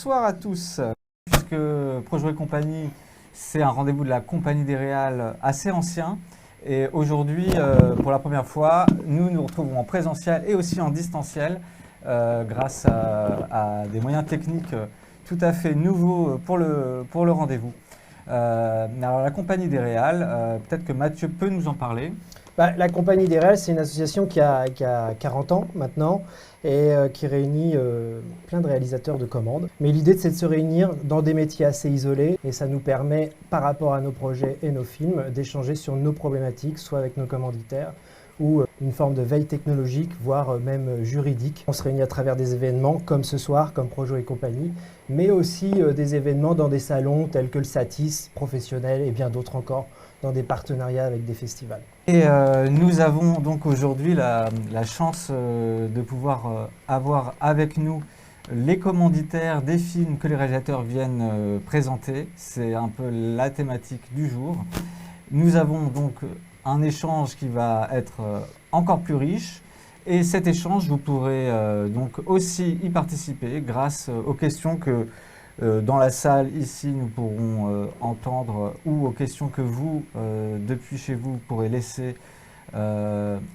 Bonsoir à tous. Puisque Projouer Compagnie, c'est un rendez-vous de la Compagnie des Réals assez ancien. Et aujourd'hui, pour la première fois, nous nous retrouvons en présentiel et aussi en distanciel grâce à des moyens techniques tout à fait nouveaux pour le rendez-vous. Alors la Compagnie des Réals, peut-être que Mathieu peut nous en parler. La Compagnie des Réals, c'est une association qui a 40 ans maintenant et qui réunit plein de réalisateurs de commandes. Mais l'idée, c'est de se réunir dans des métiers assez isolés et ça nous permet, par rapport à nos projets et nos films, d'échanger sur nos problématiques, soit avec nos commanditaires ou une forme de veille technologique, voire même juridique. On se réunit à travers des événements comme ce soir, comme Projouer et compagnie, mais aussi des événements dans des salons tels que le Satis professionnel et bien d'autres encore, dans des partenariats avec des festivals. Et nous avons donc aujourd'hui la chance de pouvoir avoir avec nous les commanditaires des films que les réalisateurs viennent présenter. C'est un peu la thématique du jour. Nous avons donc un échange qui va être encore plus riche. Et cet échange, vous pourrez donc aussi y participer grâce aux questions que dans la salle ici nous pourrons entendre ou aux questions que vous, depuis chez vous, pourrez laisser.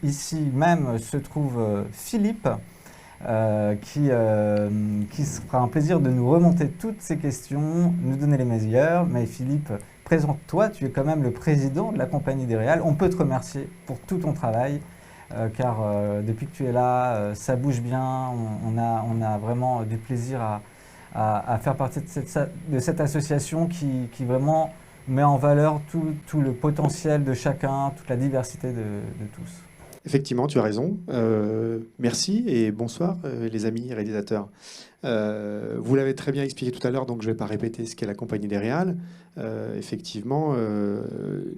Ici même se trouve Philippe qui se fera un plaisir de nous remonter toutes ces questions, nous donner les meilleures. Mais Philippe, présente-toi, tu es quand même le président de la Compagnie des Réals. On peut te remercier pour tout ton travail car depuis que tu es là, ça bouge bien, on a vraiment du plaisir à faire partie de cette association qui vraiment met en valeur tout le potentiel de chacun, toute la diversité de tous. Effectivement, tu as raison. Merci et bonsoir les amis réalisateurs. Vous l'avez très bien expliqué tout à l'heure, donc je ne vais pas répéter ce qu'est la Compagnie des Réals. Effectivement,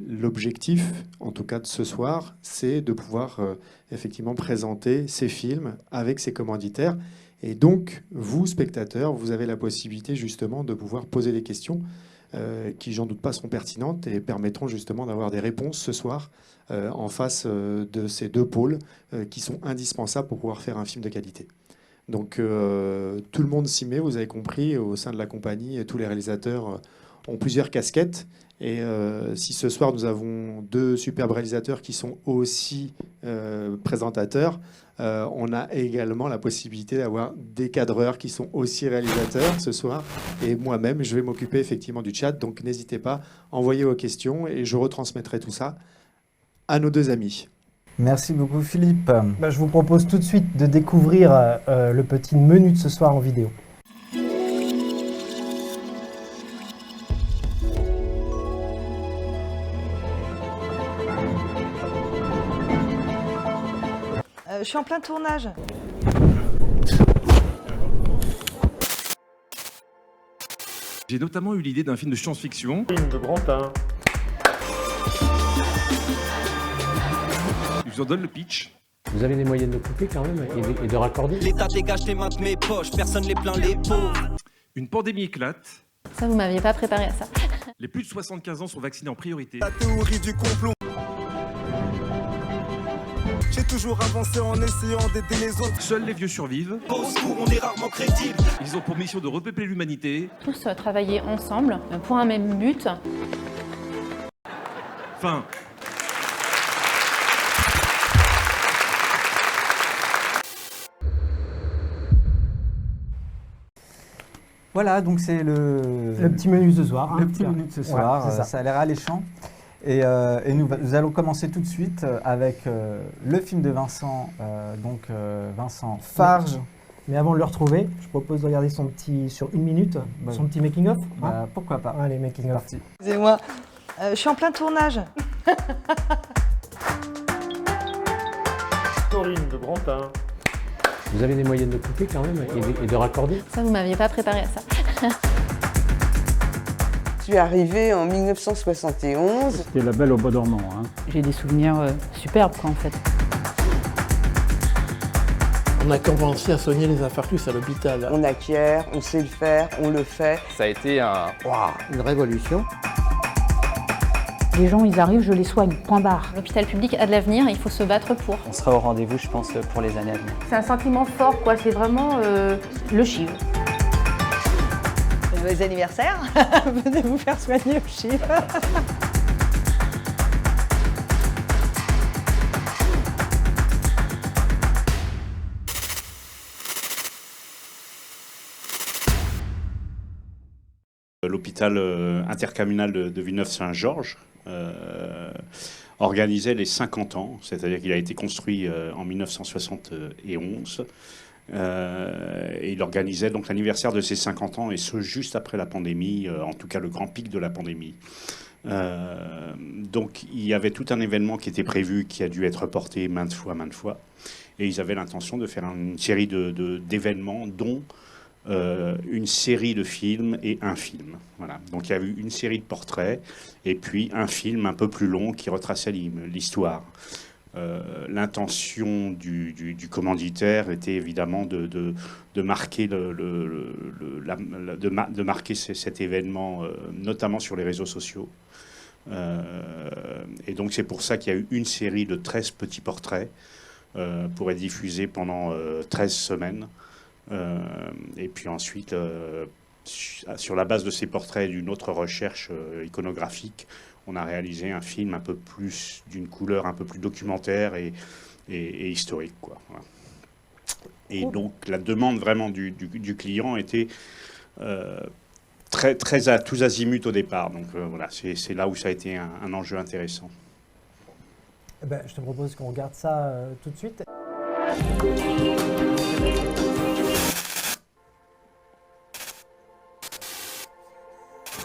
l'objectif, en tout cas de ce soir, c'est de pouvoir effectivement présenter ces films avec ces commanditaires. Et donc, vous, spectateurs, vous avez la possibilité justement de pouvoir poser des questions qui, j'en doute pas, seront pertinentes et permettront justement d'avoir des réponses ce soir en face de ces deux pôles qui sont indispensables pour pouvoir faire un film de qualité. Donc, tout le monde s'y met, vous avez compris, au sein de la compagnie, tous les réalisateurs ont plusieurs casquettes. Et si ce soir, nous avons deux superbes réalisateurs qui sont aussi présentateurs, on a également la possibilité d'avoir des cadreurs qui sont aussi réalisateurs ce soir. Et moi-même, je vais m'occuper effectivement du chat. Donc, n'hésitez pas, envoyez vos questions et je retransmettrai tout ça à nos deux amis. Merci beaucoup Philippe. Je vous propose tout de suite de découvrir le petit menu de ce soir en vidéo. Je suis en plein tournage. J'ai notamment eu l'idée d'un film de science-fiction. Film de grand 1. Je vous en donne le pitch. Vous avez des moyens de couper quand même et de raccorder. L'État dégage les mains de mes poches, personne les plaint les pauvres. Une pandémie éclate. Ça, vous m'aviez pas préparé à ça. Les plus de 75 ans sont vaccinés en priorité. La théorie du complot. J'ai toujours avancé en essayant d'aider les autres. Seuls les vieux survivent. Au secours, on est rarement crédibles. Ils ont pour mission de repeupler l'humanité. Tous travailler ensemble pour un même but. Fin. Voilà, donc c'est le petit menu de ce soir. Le petit menu de ce soir, Ouais, ça a l'air alléchant. Et nous allons commencer tout de suite avec le film de Vincent, Vincent Farge. Mais avant de le retrouver, je propose de regarder son petit, sur une minute, son petit making-of. Pourquoi pas. Allez, making-of. Excusez-moi. Je suis en plein tournage. Corinne de grand 1. Vous avez des moyens de couper quand même et de raccorder. Ça, vous m'aviez pas préparé à ça. Je suis arrivée en 1971. C'était la Belle au bois dormant. Hein. J'ai des souvenirs superbes, quoi, en fait. On a commencé à soigner les infarctus à l'hôpital. On acquiert, on sait le faire, on le fait. Ça a été une révolution. Les gens, ils arrivent, je les soigne, point barre. L'hôpital public a de l'avenir, il faut se battre pour. On sera au rendez-vous, je pense, pour les années à venir. C'est un sentiment fort, quoi. C'est vraiment le chiffre. Joyeux anniversaire. Venez vous faire soigner au CHIV. L'hôpital intercommunal de Villeneuve-Saint-Georges organisait les 50 ans, c'est-à-dire qu'il a été construit en 1971. Et il organisait donc l'anniversaire de ses 50 ans, et ce juste après la pandémie, en tout cas le grand pic de la pandémie. Donc il y avait tout un événement qui était prévu, qui a dû être reporté maintes fois. Et ils avaient l'intention de faire une série d'événements, dont une série de films et un film. Voilà. Donc il y a eu une série de portraits et puis un film un peu plus long qui retraçait l'histoire. L'intention du commanditaire était évidemment de marquer, de marquer cet événement, notamment sur les réseaux sociaux. Et donc c'est pour ça qu'il y a eu une série de 13 petits portraits pour être diffusés pendant 13 semaines. Et puis ensuite, sur la base de ces portraits et d'une autre recherche iconographique, on a réalisé un film un peu plus d'une couleur un peu plus documentaire et historique, quoi. Voilà. Et donc la demande vraiment du client était très à tous azimuts au départ. Donc voilà, c'est là où ça a été un enjeu intéressant. Eh ben, je te propose qu'on regarde ça tout de suite.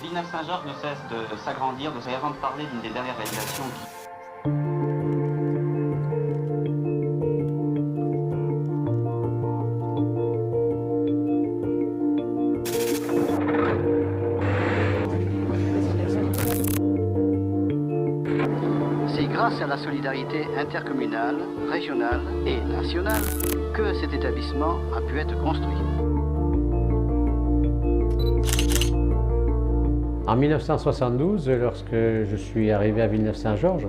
Villeneuve-Saint-Georges ne cesse de s'agrandir, de avant de parler d'une des dernières réalisations C'est grâce à la solidarité intercommunale, régionale et nationale que cet établissement a pu être construit. En 1972, lorsque je suis arrivé à Villeneuve-Saint-Georges,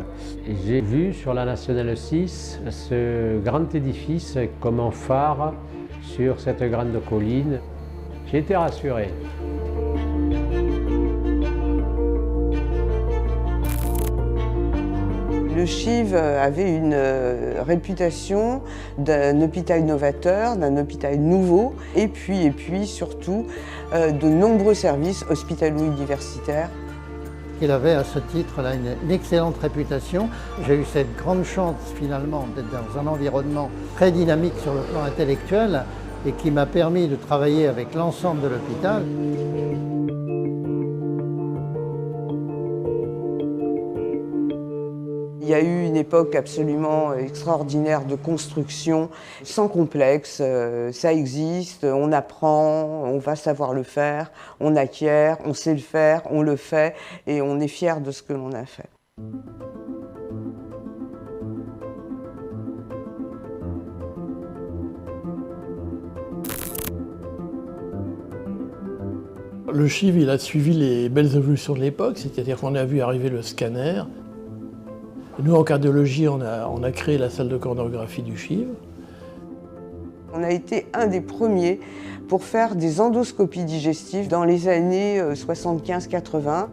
j'ai vu sur la Nationale 6 ce grand édifice comme un phare sur cette grande colline. J'ai été rassuré. Le CHIV avait une réputation d'un hôpital novateur, d'un hôpital nouveau, et puis surtout de nombreux services hospitalo-universitaires. Il avait à ce titre-là une excellente réputation. J'ai eu cette grande chance finalement d'être dans un environnement très dynamique sur le plan intellectuel et qui m'a permis de travailler avec l'ensemble de l'hôpital. Il y a eu une époque absolument extraordinaire de construction, sans complexe. Ça existe, on apprend, on va savoir le faire, on acquiert, on sait le faire, on le fait et on est fier de ce que l'on a fait. Le CHIV, il a suivi les belles évolutions de l'époque, c'est-à-dire qu'on a vu arriver le scanner. Nous, en cardiologie, on a créé la salle de coronographie du CHIV. On a été un des premiers pour faire des endoscopies digestives dans les années 75-80.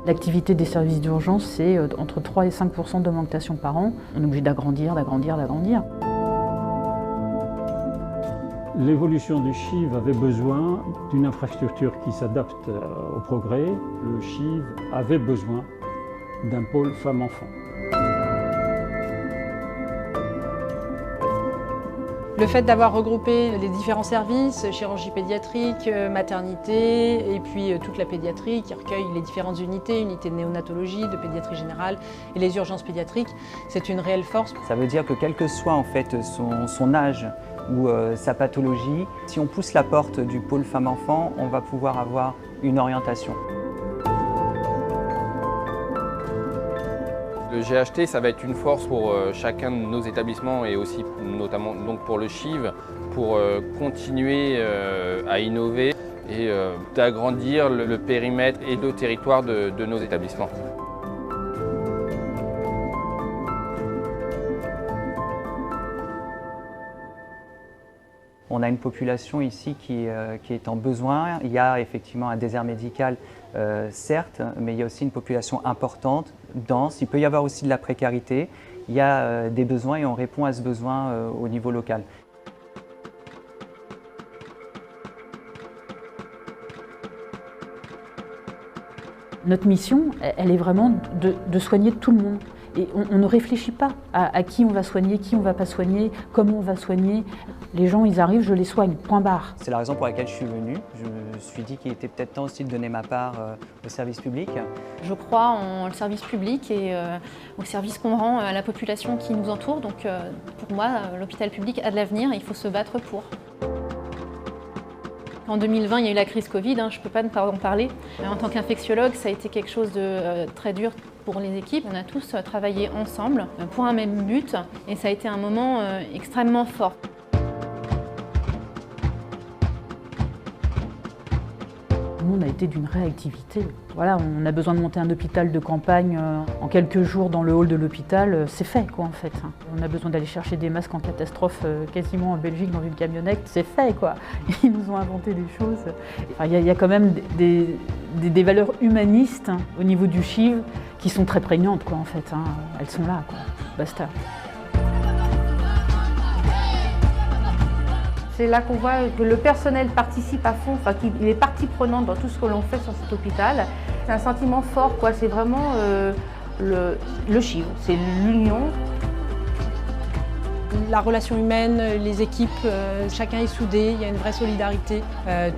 L'activité des services d'urgence, c'est entre 3 et 5% d'augmentation par an. On est obligé d'agrandir. L'évolution du CHIV avait besoin d'une infrastructure qui s'adapte au progrès. Le CHIV avait besoin d'un pôle femmes-enfants. Le fait d'avoir regroupé les différents services, chirurgie pédiatrique, maternité et puis toute la pédiatrie qui recueille les différentes unités de néonatologie, de pédiatrie générale et les urgences pédiatriques, c'est une réelle force. Ça veut dire que quel que soit en fait son âge ou sa pathologie, si on pousse la porte du pôle femmes-enfants, on va pouvoir avoir une orientation. Le GHT, ça va être une force pour chacun de nos établissements et aussi notamment donc pour le CHIV, pour continuer à innover et d'agrandir le périmètre et le territoire de nos établissements. On a une population ici qui est en besoin. Il y a effectivement un désert médical, certes, mais il y a aussi une population importante, dense. Il peut y avoir aussi de la précarité. Il y a des besoins et on répond à ce besoin au niveau local. Notre mission, elle est vraiment de soigner tout le monde. Et on ne réfléchit pas à qui on va soigner, qui on ne va pas soigner, comment on va soigner. Les gens, ils arrivent, je les soigne, point barre. C'est la raison pour laquelle je suis venu. Je me suis dit qu'il était peut-être temps aussi de donner ma part au service public. Je crois en le service public et au service qu'on rend à la population qui nous entoure. Donc pour moi, l'hôpital public a de l'avenir et il faut se battre pour. En 2020, il y a eu la crise Covid, je ne peux pas ne pas en parler. En tant qu'infectiologue, ça a été quelque chose de très dur pour les équipes. On a tous travaillé ensemble pour un même but et ça a été un moment extrêmement fort. Nous, on a été d'une réactivité. Voilà, on a besoin de monter un hôpital de campagne en quelques jours dans le hall de l'hôpital, c'est fait quoi en fait. On a besoin d'aller chercher des masques en catastrophe quasiment en Belgique dans une camionnette, c'est fait quoi. Ils nous ont inventé des choses. Enfin, il y a quand même des valeurs humanistes au niveau du CHIV qui sont très prégnantes quoi en fait. Elles sont là quoi, basta. C'est là qu'on voit que le personnel participe à fond, enfin qu'il est partie prenante dans tout ce que l'on fait sur cet hôpital. C'est un sentiment fort, quoi. C'est vraiment le CHIV, c'est l'union. La relation humaine, les équipes, chacun est soudé, il y a une vraie solidarité.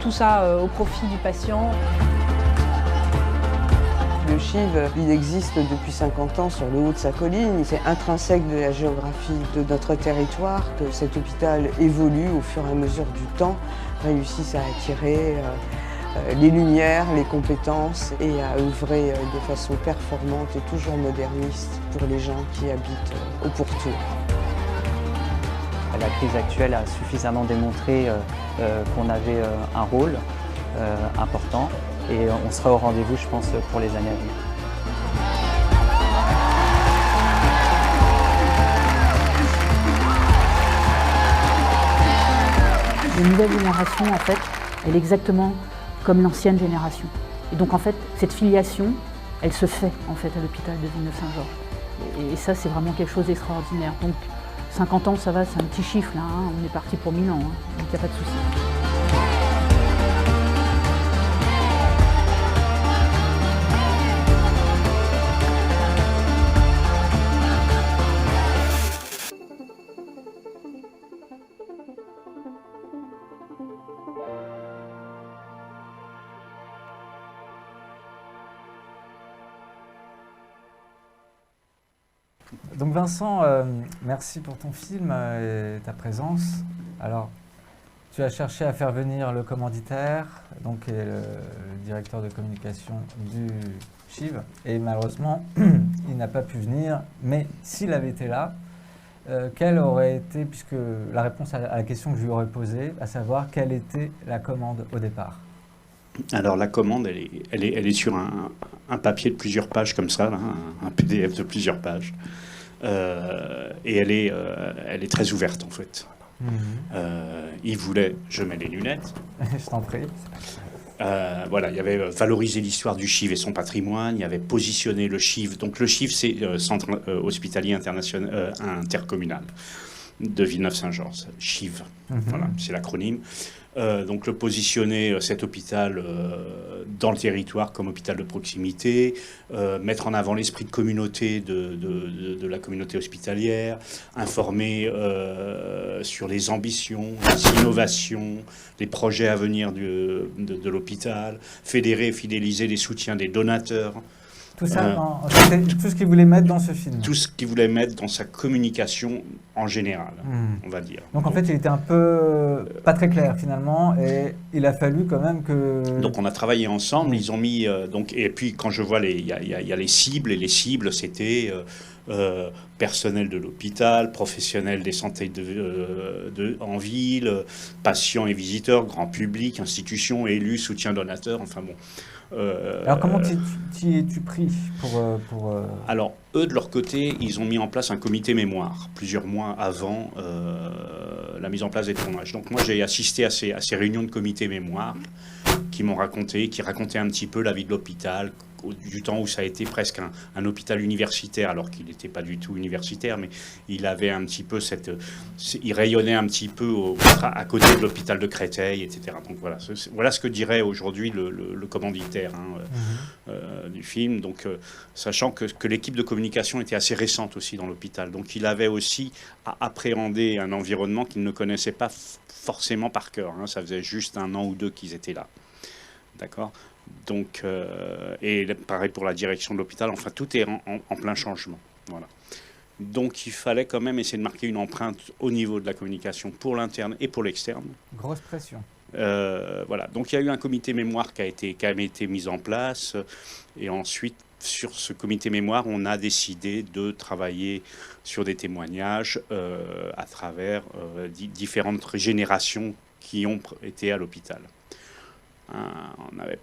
Tout ça au profit du patient. Le CHIV, il existe depuis 50 ans sur le haut de sa colline. C'est intrinsèque de la géographie de notre territoire que cet hôpital évolue au fur et à mesure du temps, réussisse à attirer les lumières, les compétences et à œuvrer de façon performante et toujours moderniste pour les gens qui habitent au pourtour. La crise actuelle a suffisamment démontré qu'on avait un rôle important. Et on sera au rendez-vous, je pense, pour les années à venir. La nouvelle génération, en fait, elle est exactement comme l'ancienne génération. Et donc, en fait, cette filiation, elle se fait, en fait, à l'hôpital de Villeneuve-Saint-Georges. Et ça, c'est vraiment quelque chose d'extraordinaire. Donc, 50 ans, ça va, c'est un petit chiffre, là. On est parti pour 1000 ans, donc il n'y a pas de souci. Donc Vincent, merci pour ton film et ta présence. Alors, tu as cherché à faire venir le commanditaire, donc qui est le directeur de communication du CHIV, et malheureusement, il n'a pas pu venir. Mais s'il avait été là, quelle aurait été, puisque la réponse à la question que je lui aurais posée, à savoir quelle était la commande au départ? Alors la commande, elle est sur un papier de plusieurs pages comme ça, là, un PDF de plusieurs pages. Et elle est très ouverte en fait. Il voulait, je mets les lunettes. Je t'en prie. Voilà, il y avait valorisé l'histoire du CHIV et son patrimoine, il y avait positionné le CHIV. Donc le CHIV, c'est Centre Hospitalier International, Intercommunal de Villeneuve-Saint-Georges, CHIV, voilà, c'est l'acronyme. Donc le positionner cet hôpital dans le territoire comme hôpital de proximité, mettre en avant l'esprit de communauté de la communauté hospitalière, informer sur les ambitions, les innovations, les projets à venir de l'hôpital, fédérer et fidéliser les soutiens des donateurs. Tout ça, c'était tout ce qu'il voulait mettre dans ce film. Tout ce qu'il voulait mettre dans sa communication en général, on va dire. Donc en fait, il était un peu pas très clair finalement, et il a fallu quand même que... Donc on a travaillé ensemble, ils ont mis... et puis quand je vois, il y a les cibles, et les cibles, c'était personnel de l'hôpital, professionnels des santé en ville, patients et visiteurs, grand public, institutions, élus, soutiens, donateurs, enfin bon. Alors comment t'y es-tu pris pour Alors, eux, de leur côté, ils ont mis en place un comité mémoire, plusieurs mois avant la mise en place des tournages. Donc moi, j'ai assisté à ces réunions de comité mémoire qui racontaient un petit peu la vie de l'hôpital, du temps où ça a été presque un hôpital universitaire, alors qu'il n'était pas du tout universitaire, mais il avait un petit peu il rayonnait un petit peu à côté de l'hôpital de Créteil, etc. Donc voilà ce que dirait aujourd'hui le commanditaire du film. Donc sachant que l'équipe de communication était assez récente aussi dans l'hôpital, donc il avait aussi à appréhender un environnement qu'il ne connaissait pas forcément par cœur. Ça faisait juste 1 an ou 2 qu'ils étaient là. D'accord ? Donc, et pareil pour la direction de l'hôpital, enfin tout est en plein changement. Voilà. Donc il fallait quand même essayer de marquer une empreinte au niveau de la communication pour l'interne et pour l'externe. Grosse pression. Voilà. Donc il y a eu un comité mémoire qui a été mis en place, et ensuite sur ce comité mémoire, on a décidé de travailler sur des témoignages à travers différentes générations qui ont été à l'hôpital. J'avais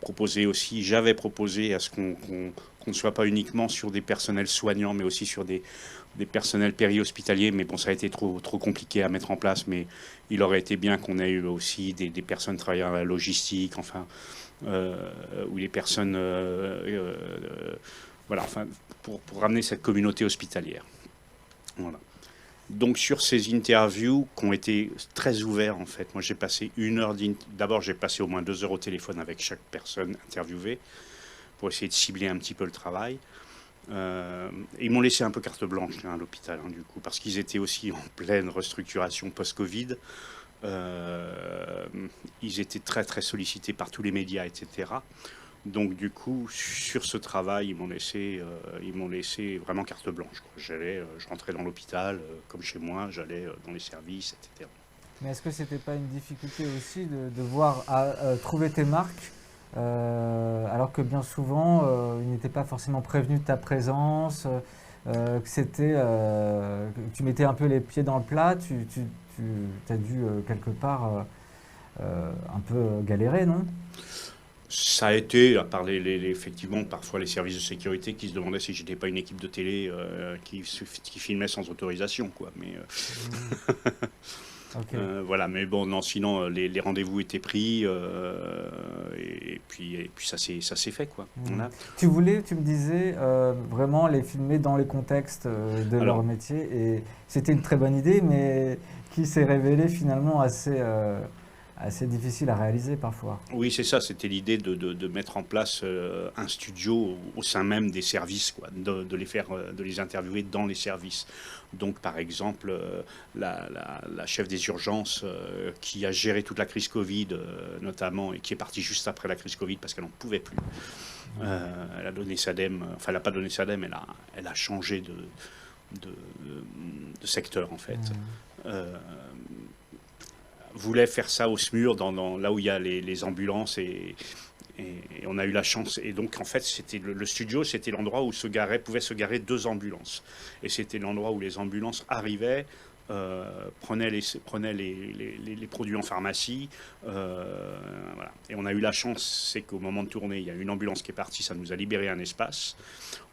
proposé à ce qu'on ne soit pas uniquement sur des personnels soignants, mais aussi sur des personnels péri-hospitaliers. Mais bon, ça a été trop compliqué à mettre en place. Mais il aurait été bien qu'on ait eu aussi des personnes travaillant à la logistique, enfin, ou des personnes, voilà, enfin, pour ramener cette communauté hospitalière. Voilà. Donc sur ces interviews qui ont été très ouverts en fait, moi j'ai passé 1 heure d'abord j'ai passé au moins 2 heures au téléphone avec chaque personne interviewée pour essayer de cibler un petit peu le travail. Ils m'ont laissé un peu carte blanche à l'hôpital du coup, parce qu'ils étaient aussi en pleine restructuration post-Covid. Ils étaient très très sollicités par tous les médias, etc. Donc du coup, sur ce travail, ils m'ont laissé vraiment carte blanche. Je rentrais dans l'hôpital comme chez moi, j'allais dans les services, etc. Mais est-ce que c'était pas une difficulté aussi de devoir trouver tes marques, alors que bien souvent, ils n'étaient pas forcément prévenus de ta présence, que tu mettais un peu les pieds dans le plat, tu as dû quelque part un peu galérer, non ? Ça a été, à part effectivement parfois les services de sécurité qui se demandaient si j'étais pas une équipe de télé qui filmait sans autorisation, quoi. Mais okay. Voilà, mais bon, non, sinon les rendez-vous étaient pris et puis ça s'est fait, quoi. Voilà. Tu me disais vraiment les filmer dans les contextes de leur métier, et c'était une très bonne idée, mais qui s'est révélée finalement assez difficile à réaliser parfois. Oui, c'est ça, c'était l'idée de mettre en place un studio au sein même des services, quoi, de les interviewer dans les services. Donc par exemple, la chef des urgences qui a géré toute la crise Covid notamment, et qui est partie juste après la crise Covid parce qu'elle n'en pouvait plus. Elle a donné SADEM, enfin elle n'a pas donné SADEM, elle a changé de secteur en fait. Voulait faire ça au SMUR, là où il y a les ambulances, et on a eu la chance. Et donc, en fait, c'était le studio, c'était l'endroit où pouvaient se garer 2 ambulances. Et c'était l'endroit où les ambulances arrivaient, prenaient les produits en pharmacie. Voilà. Et on a eu la chance, c'est qu'au moment de tourner, il y a une ambulance qui est partie, ça nous a libéré un espace.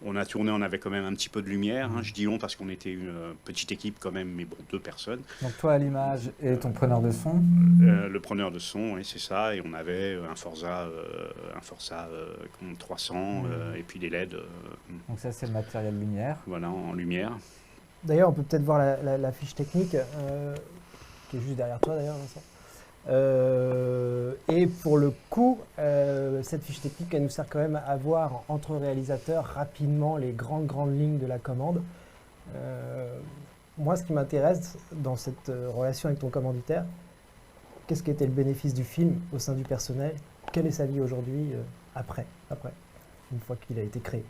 On a tourné, on avait quand même un petit peu de lumière. Je dis on parce qu'on était une petite équipe quand même, mais bon, 2 personnes. Donc toi à l'image et ton preneur de son. Le preneur de son, oui, c'est ça. Et on avait un Forza 300 et puis des LED. Donc ça c'est le matériel lumière. Voilà, en lumière. D'ailleurs, on peut peut-être voir la fiche technique, qui est juste derrière toi d'ailleurs, Vincent. Et pour le coup, cette fiche technique, elle nous sert quand même à voir entre réalisateurs rapidement les grandes lignes de la commande. Moi, ce qui m'intéresse dans cette relation avec ton commanditaire, qu'est-ce qui était le bénéfice du film au sein du personnel? Quelle est sa vie aujourd'hui après, une fois qu'il a été créé?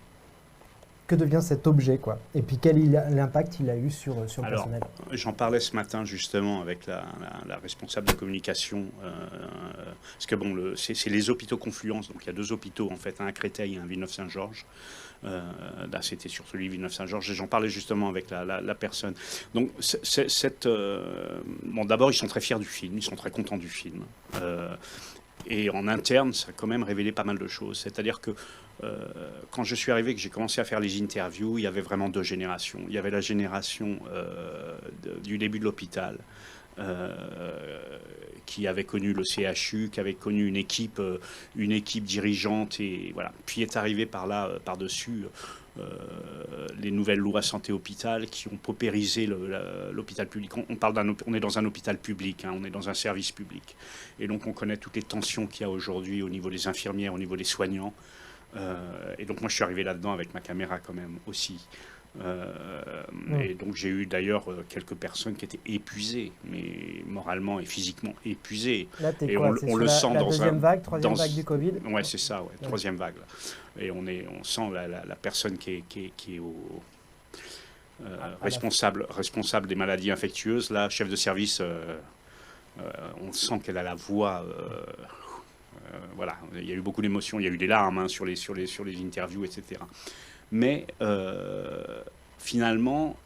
que devient cet objet, quoi? Et puis quel l'impact il a eu sur le personnel? J'en parlais ce matin justement avec la responsable de communication, parce que bon, c'est les hôpitaux Confluence, donc il y a 2 hôpitaux en fait, un à Créteil et un à Villeneuve-Saint-Georges. Là, c'était sur celui de Villeneuve-Saint-Georges, et j'en parlais justement avec la personne. Donc, bon, d'abord, ils sont très fiers du film, ils sont très contents du film. Et en interne, ça a quand même révélé pas mal de choses. C'est-à-dire que quand je suis arrivé, que j'ai commencé à faire les interviews, il y avait vraiment 2 générations. Il y avait la génération du début de l'hôpital, qui avait connu le CHU, qui avait connu une équipe dirigeante, et voilà. Puis est arrivé par-dessus les nouvelles lois santé-hôpital qui ont paupérisé l'hôpital public. On est dans un hôpital public, hein, on est dans un service public. Et donc on connaît toutes les tensions qu'il y a aujourd'hui au niveau des infirmières, au niveau des soignants. Et donc moi je suis arrivé là-dedans avec ma caméra quand même aussi. Et donc j'ai eu d'ailleurs quelques personnes qui étaient épuisées, mais moralement et physiquement épuisées. Là, et quoi, on le sent la dans deuxième vague, troisième vague du Covid. Ouais, c'est ça, ouais, troisième vague. Là. Et on sent la personne qui est au responsable des maladies infectieuses, là, chef de service. On sent qu'elle a la voix. Voilà, il y a eu beaucoup d'émotions, il y a eu des larmes hein, sur les interviews, etc. Mais finalement,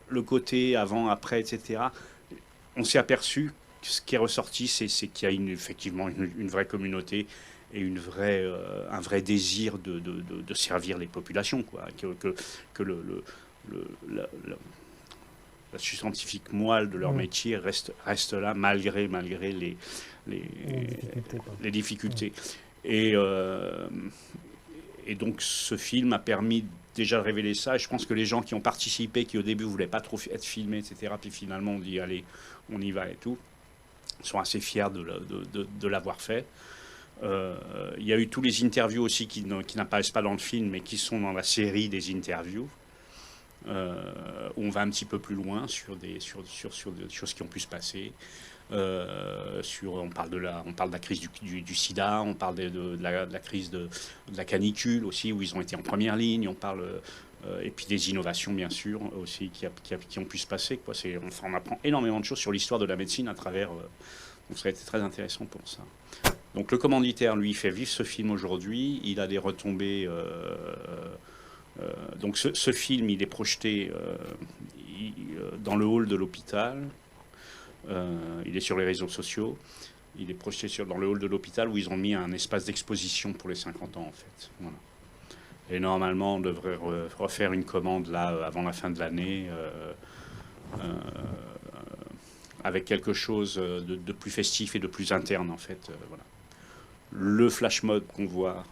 le côté avant, après, etc., on s'est aperçu que ce qui est ressorti, c'est qu'il y a effectivement une vraie communauté et un vrai désir de servir les populations, quoi. Que la scientifique moelle de leur métier reste là malgré les difficultés. Et donc ce film a permis déjà de révéler ça. Et je pense que les gens qui ont participé, qui au début ne voulaient pas trop être filmés, etc., puis finalement on dit allez, on y va et tout, sont assez fiers de l'avoir fait. Il y a eu tous les interviews aussi qui n'apparaissent pas dans le film, mais qui sont dans la série des interviews. Où on va un petit peu plus loin sur des choses qui ont pu se passer. On parle de la crise du sida, on parle de la crise de la canicule aussi, où ils ont été en première ligne, on parle et puis des innovations bien sûr aussi qui ont pu se passer, quoi. On apprend énormément de choses sur l'histoire de la médecine à travers, donc ça a été très intéressant pour ça. Donc le commanditaire, lui, fait vivre ce film aujourd'hui, il a des retombées. Donc ce film, il est projeté dans le hall de l'hôpital. Il est sur les réseaux sociaux. Il est projeté dans le hall de l'hôpital où ils ont mis un espace d'exposition pour les 50 ans, en fait. Voilà. Et normalement, on devrait refaire une commande là avant la fin de l'année avec quelque chose de plus festif et de plus interne, en fait. Voilà. Le flash mob qu'on voit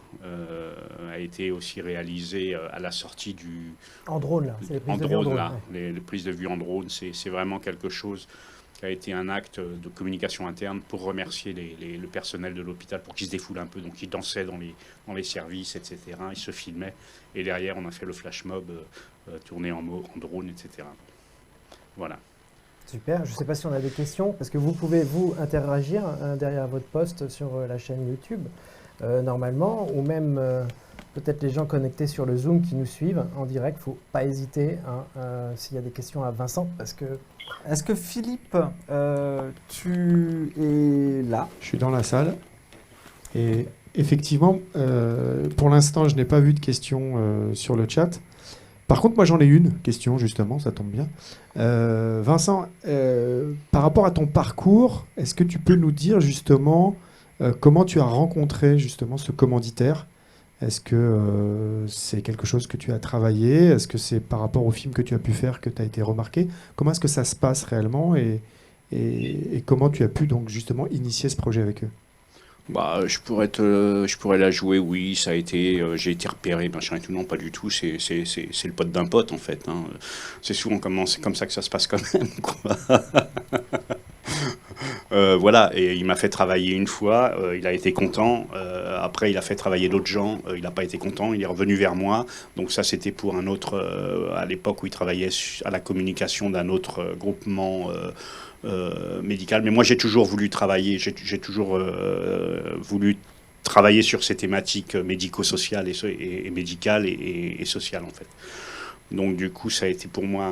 a été aussi réalisé à la sortie du... En drone, là. C'est les prises de vue en drone. Là. Les prises de vue en drone, c'est vraiment quelque chose qui a été un acte de communication interne pour remercier le personnel de l'hôpital pour qu'ils se défoulent un peu. Donc ils dansaient dans les services, etc. Ils se filmaient. Et derrière, on a fait le flash mob tourné en drone, etc. Voilà. Super, je ne sais pas si on a des questions, parce que vous pouvez vous interagir derrière votre post sur la chaîne YouTube, normalement, ou même peut-être les gens connectés sur le Zoom qui nous suivent en direct. Il ne faut pas hésiter s'il y a des questions à Vincent, parce que... Est-ce que Philippe, tu es là? Je suis dans la salle, et effectivement, pour l'instant, je n'ai pas vu de questions sur le chat. Par contre, moi, j'en ai une question, justement, ça tombe bien. Vincent, par rapport à ton parcours, est-ce que tu peux nous dire, justement, comment tu as rencontré, justement, ce commanditaire? Est-ce que c'est quelque chose que tu as travaillé? Est-ce que c'est par rapport au film que tu as pu faire que tu as été remarqué? Comment est-ce que ça se passe réellement et comment tu as pu, donc, justement, initier ce projet avec eux? Bah, je pourrais la jouer, oui, ça a été, j'ai été repéré, machin et tout, non, pas du tout, c'est le pote d'un pote, en fait, hein. C'est souvent c'est comme ça que ça se passe quand même, quoi. Voilà, et il m'a fait travailler une fois, il a été content, après il a fait travailler d'autres gens, il n'a pas été content, il est revenu vers moi, donc ça c'était pour un autre, à l'époque où il travaillait à la communication d'un autre groupement médical, mais moi j'ai toujours voulu travailler, j'ai toujours voulu travailler sur ces thématiques médico-sociales et médicales et sociales en fait. Donc du coup, ça a été pour moi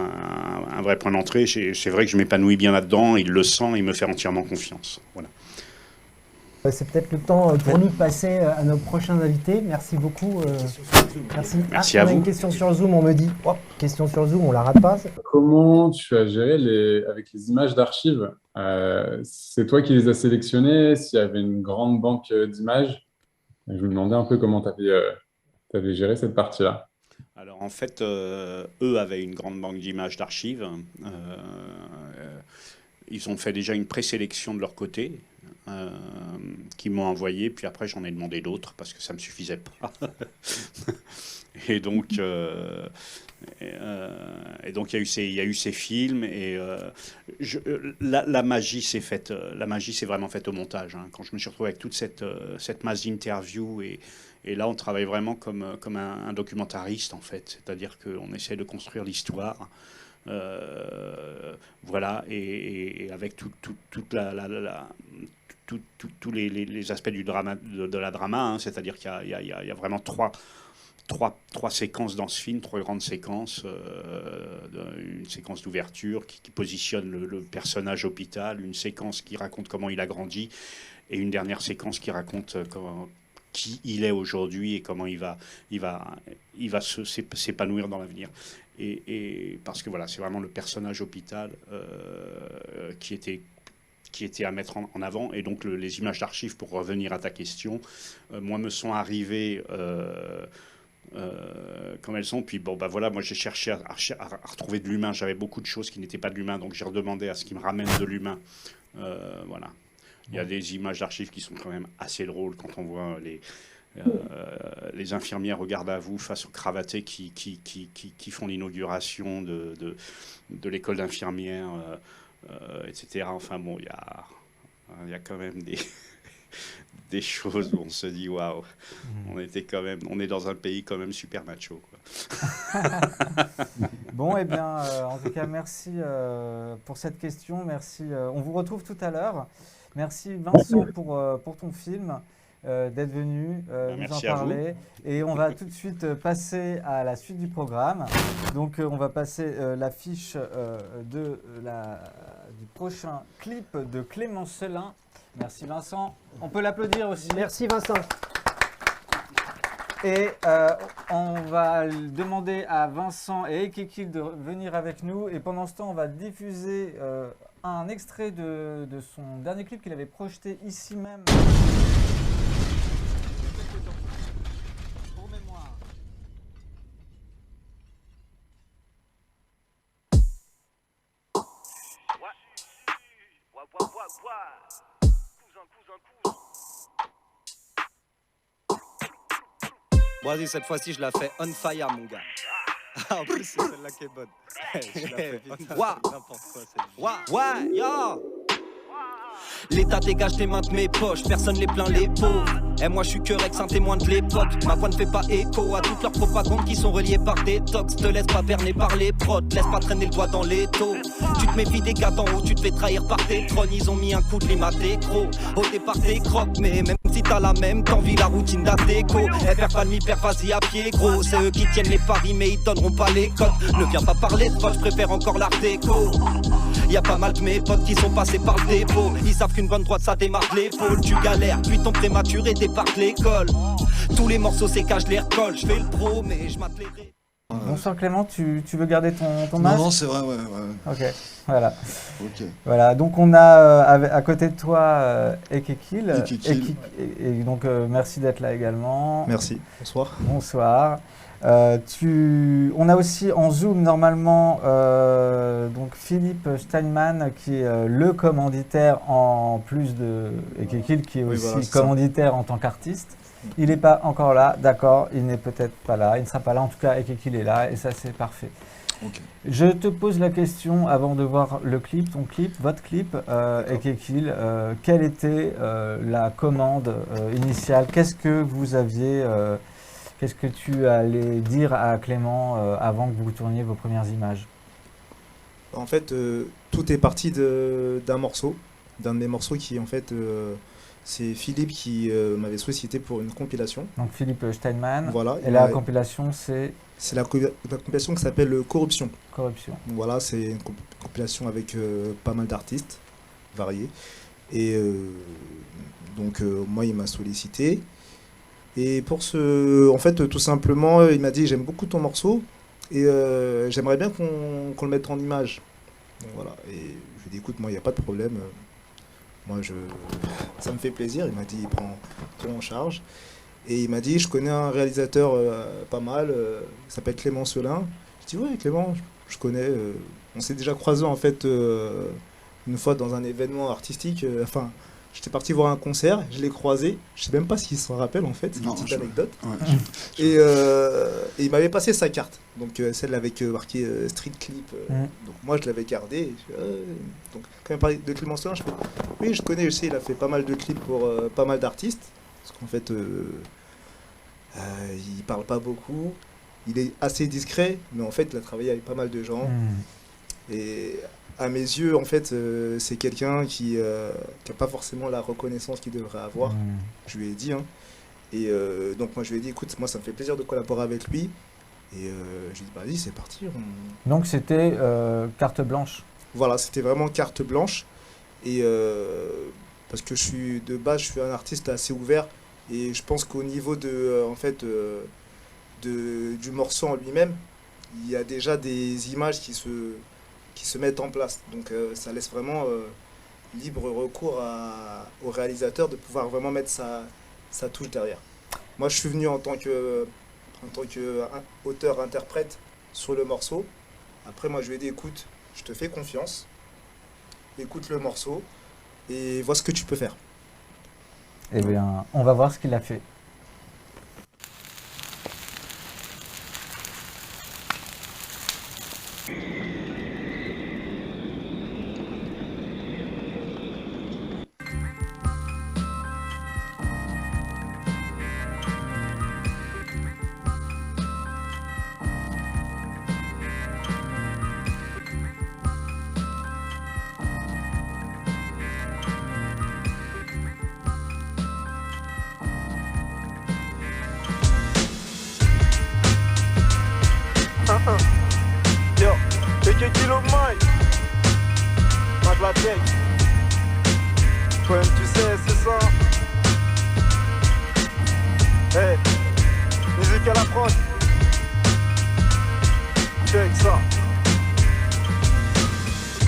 un vrai point d'entrée. C'est vrai que je m'épanouis bien là-dedans, il le sent, il me fait entièrement confiance. Voilà. C'est peut-être le temps pour nous de passer à nos prochains invités. Merci beaucoup. Merci. Merci à vous. On a une question sur Zoom, on me dit. Oh, question sur Zoom, on la rate pas. Comment tu as géré avec les images d'archives? C'est toi qui les as sélectionnées? S'il y avait une grande banque d'images? Je me demandais un peu comment tu avais géré cette partie-là. Alors en fait, eux avaient une grande banque d'images d'archives. Ils ont fait déjà une présélection de leur côté, qu'ils m'ont envoyé, puis après j'en ai demandé d'autres parce que ça ne me suffisait pas. Et donc il y a eu ces films et la magie s'est faite. La magie s'est vraiment faite au montage. Hein. Quand je me suis retrouvé avec toute cette masse d'interviews et là on travaille vraiment comme un documentariste en fait, c'est-à-dire qu'on essaie de construire l'histoire. Voilà, et avec tous les aspects du drama, de la drama, hein, c'est-à-dire qu'il y a vraiment trois séquences dans ce film, 3 grandes séquences. Une séquence d'ouverture qui positionne le personnage hôpital, une séquence qui raconte comment il a grandi, et une dernière séquence qui raconte qui il est aujourd'hui et comment il va s'épanouir dans l'avenir. Et parce que voilà, c'est vraiment le personnage hôpital qui était à mettre en avant. Et donc les images d'archives, pour revenir à ta question, moi me sont arrivées comme elles sont. Puis bon, bah voilà, moi j'ai cherché à retrouver de l'humain. J'avais beaucoup de choses qui n'étaient pas de l'humain, donc j'ai redemandé à ce qui me ramène de l'humain. Voilà. Il y a des images d'archives qui sont quand même assez drôles quand on voit les infirmières au garde à vous face aux cravatés qui font l'inauguration de l'école d'infirmières, etc. Enfin bon, il y a quand même des choses où on se dit waouh, on est dans un pays quand même super macho, quoi. Bon, eh bien, en tout cas, merci pour cette question. Merci. On vous retrouve tout à l'heure. Merci Vincent pour ton film, d'être venu nous en parler. Et on va tout de suite passer à la suite du programme. Donc on va passer l'affiche du prochain clip de Clément Selin. Merci Vincent. On peut l'applaudir aussi. Merci Vincent. Et on va demander à Vincent et Ekekil de venir avec nous. Et pendant ce temps, on va diffuser un extrait de son dernier clip qu'il avait projeté ici même. Pour mémoire. Bon, vas-y, cette fois-ci, je la fais on fire, mon gars. Ah, en plus, c'est celle-là qui est bonne. Je la fais vite. N'importe quoi, ouais, yo. L'État dégage des mains de mes poches, personne les plaint les pauvres. Et moi je suis que Rex, un témoin de l'époque. Ma voix ne fait pas écho à toutes leurs propagandes qui sont reliées par des tox. Te laisse pas berner par les prods, laisse pas traîner le doigt dans les taux. Tu te méfies des gars d'en haut, tu te fais trahir par tes trônes. Ils ont mis un coup de lime à tes crocs. Au départ t'es croques, mais même si t'as la même, t'envis la routine d'Ateco. Eh perd pas de mi-perd, vas-y à pied gros. C'est eux qui tiennent les paris mais ils donneront pas les codes. Ne viens pas parler de poche, je préfère encore l'art déco. Y'a pas mal de mes potes qui sont passés par le dépôt. Ils savent qu'une bonne droite ça démarre l'épaule. Tu galères, puis ton prématuré débarque l'école. Tous les morceaux c'est qu'à je les recolle. Je fais le pro mais je mate les ré. Bonsoir Clément, tu veux garder ton masque? Non, c'est vrai, ouais. Ok, voilà. Ok. Voilà, donc on a à côté de toi Ekekil. Et donc merci d'être là également. Merci, bonsoir. Bonsoir. On a aussi en Zoom normalement donc Philippe Steinman qui est le commanditaire en plus de Ekekil qui est aussi commanditaire en tant qu'artiste. Il n'est pas encore là, d'accord, il n'est peut-être pas là, il ne sera pas là, en tout cas Ekekil est là et ça c'est parfait. Okay. Je te pose la question avant de voir le clip, votre clip, Ekekil, quelle était la commande initiale? Qu'est-ce que vous aviez qu'est-ce que tu allais dire à Clément avant que vous tourniez vos premières images? En fait, tout est parti d'un morceau, d'un de mes morceaux qui en fait C'est Philippe qui m'avait sollicité pour une compilation. Donc Philippe Steinman. Voilà. Et la compilation, c'est la compilation qui s'appelle Corruption. Corruption. Voilà, c'est une compilation avec pas mal d'artistes variés. Et donc moi, il m'a sollicité. Et pour en fait, tout simplement, il m'a dit j'aime beaucoup ton morceau et j'aimerais bien qu'on le mette en image. Donc voilà. Et je lui ai dit écoute, moi, il n'y a pas de problème. Moi, ça me fait plaisir. Il m'a dit il prend tout en charge. Et il m'a dit je connais un réalisateur pas mal, il s'appelle Clément Selin. Je dis ouais, Clément, je connais. On s'est déjà croisés en fait une fois dans un événement artistique. Enfin. J'étais parti voir un concert, je l'ai croisé, je sais même pas s'il s'en rappelle en fait, c'est une petite anecdote. Ouais, et il m'avait passé sa carte, donc celle avec marqué Street Clip. Donc moi je l'avais gardée. Donc quand il parlait de Clément Selin, je fais oui, je connais, je sais, il a fait pas mal de clips pour pas mal d'artistes, parce qu'en fait il parle pas beaucoup, il est assez discret, mais en fait il a travaillé avec pas mal de gens. Et à mes yeux, en fait, c'est quelqu'un qui n'a pas forcément la reconnaissance qu'il devrait avoir. Je lui ai dit. Hein. Et donc, moi, je lui ai dit, écoute, moi, ça me fait plaisir de collaborer avec lui. Et je lui ai dit, vas-y, c'est parti. Donc, c'était carte blanche. Voilà, c'était vraiment carte blanche. Et parce que de base, je suis un artiste assez ouvert. Et je pense qu'au niveau du morceau en lui-même, il y a déjà des images qui se mettent en place. Donc ça laisse vraiment libre recours au réalisateur de pouvoir vraiment mettre sa touche derrière. Moi, je suis venu en tant que auteur-interprète sur le morceau. Après, moi, je lui ai dit, écoute, je te fais confiance, écoute le morceau et vois ce que tu peux faire. Eh bien, on va voir ce qu'il a fait. Yo, take Kilo Mike, Mac la tech. Toi-même tu sais, c'est ça. Hey, musique à la prod. Check ça.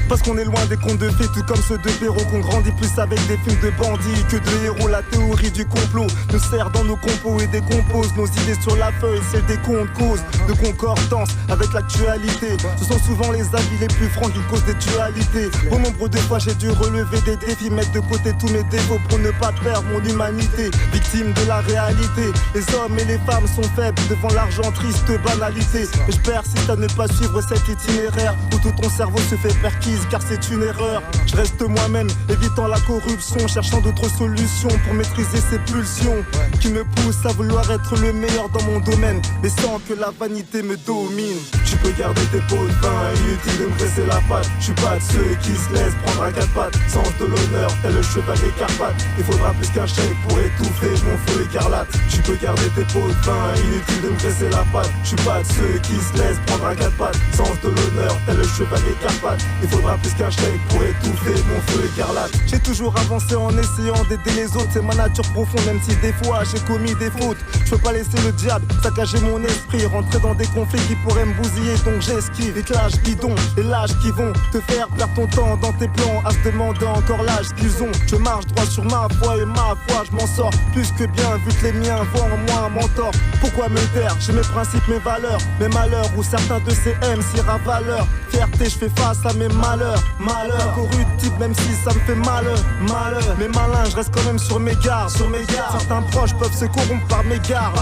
Parce qu'on est loin des contes de fées, tout comme ceux de Perrault, qu'on grandit plus avec des films de bandits que de héros. La théorie du complot nous sert dans nos compos et décompose nos idées sur la feuille, celle des comptes causes de concordance avec l'actualité. Ce sont souvent les avis les plus francs qui causent des dualités. Au nombre de fois j'ai dû relever des défis, mettre de côté tous mes défauts pour ne pas perdre mon humanité. Victime de la réalité, les hommes et les femmes sont faibles devant l'argent, triste banalité. Et je persiste à ne pas suivre cet itinéraire où tout ton cerveau se fait perquis, car c'est une erreur. Je reste moi-même, évitant la corruption, cherchant d'autres solutions pour maîtriser ces pulsions qui me poussent à vouloir être le meilleur dans mon domaine, mais sans que la vanité me domine. Tu peux garder tes pots de vin, inutile de me presser la patte. Je suis pas de ceux qui se laissent prendre à quatre pattes. Sens de l'honneur, tel le cheval des Carpates. Il faudra plus qu'un chèque pour étouffer mon feu écarlate. Tu peux garder tes pots de vin, inutile de me presser la patte. Je suis pas de ceux qui se laissent prendre à quatre pattes. Sens de l'honneur, tel le cheval des Carpates. Il faudra plus qu'un chèque pour étouffer mon feu écarlate. J'ai toujours avancé en essayant d'aider les autres, c'est ma nature profonde, même si des fois j'ai commis des fautes. Je peux pas laisser le diable saccager mon esprit, rentrer dans des conflits qui pourraient me bousiller, donc j'esquive les clashs bidons, les lâches qui vont te faire perdre ton temps dans tes plans, à se demander encore l'âge qu'ils ont. Je marche droit sur ma foi et ma foi, je m'en sors plus que bien, vu que les miens voient en moi un mentor. Pourquoi me taire? J'ai mes principes, mes valeurs, mes malheurs, ou certains de ces MC ravaleurs. Fierté, je fais face à mes malheurs, malheur, corruptible même si ça me fait malheur, malheur. Mais malin, je reste quand même sur mes gardes, sur mes gardes. Certains proches peuvent se corrompre par mes gardes,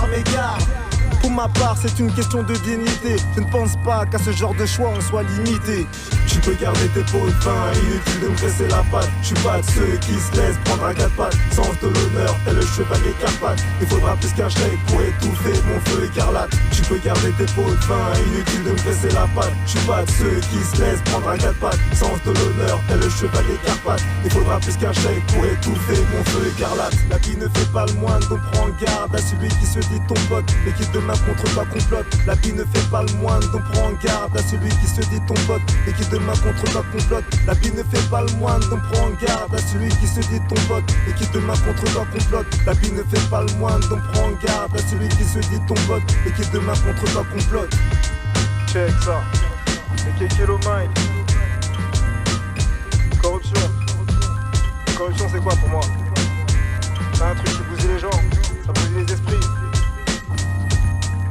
Pour ma part, c'est une question de dignité. Je ne pense pas qu'à ce genre de choix on soit limité. Tu peux garder tes pots de vin, inutile de me presser la patte. Je suis pas de ceux qui se laissent prendre à quatre pattes. Sens de l'honneur, tel le chevalier Carpath. Il faudra plus qu'un chèque pour étouffer mon feu écarlate. Tu peux garder tes pots de vin, inutile de me presser la patte. Je suis pas de ceux qui se laissent prendre à quatre pattes. Sens de l'honneur, tel le chevalier Carpath. Il faudra plus qu'un chèque pour étouffer mon feu écarlate. La vie ne fait pas le moine, donc prends garde à celui qui se dit ton pote et qui demain contre toi complote. La vie ne fait pas le moine, donc prends garde à celui qui se dit ton pote et qui demain contre toi complote. La vie ne fait pas le moine, donc prends garde à celui qui se dit ton pote et qui demain contre toi complote. La vie ne fait pas le moine, donc prends garde à celui qui se dit ton pote et qui demain contre toi complote. Check ça, et Kilo Mike. Corruption. Corruption c'est quoi pour moi? C'est un truc qui bousille les gens, ça bousille les esprits.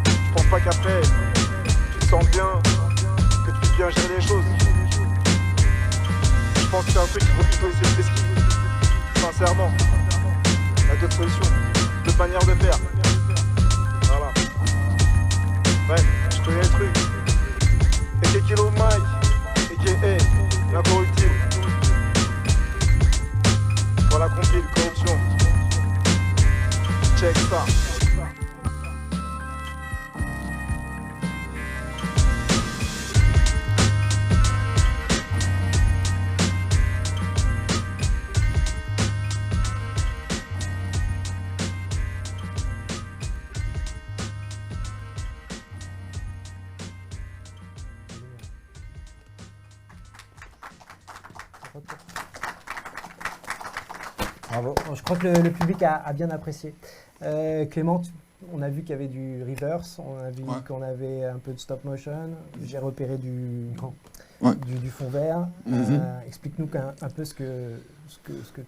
Je pense pas qu'après, tu te sens bien, que tu puisses bien gérer les choses. Je pense que c'est un truc qu'il faut plutôt essayer de l'esquiver. Sincèrement. Il y a d'autres solutions, d'autres manières de faire. Voilà. Ouais, je connais le truc. Et Kilo Mike, et l'incorruptible. Voilà compile, corruption. Check ça. Bravo. Bon, je crois que le public a bien apprécié. Clément, on a vu qu'il y avait du reverse, on a vu qu'on avait un peu de stop motion, j'ai repéré du fond vert. Explique-nous un peu ce que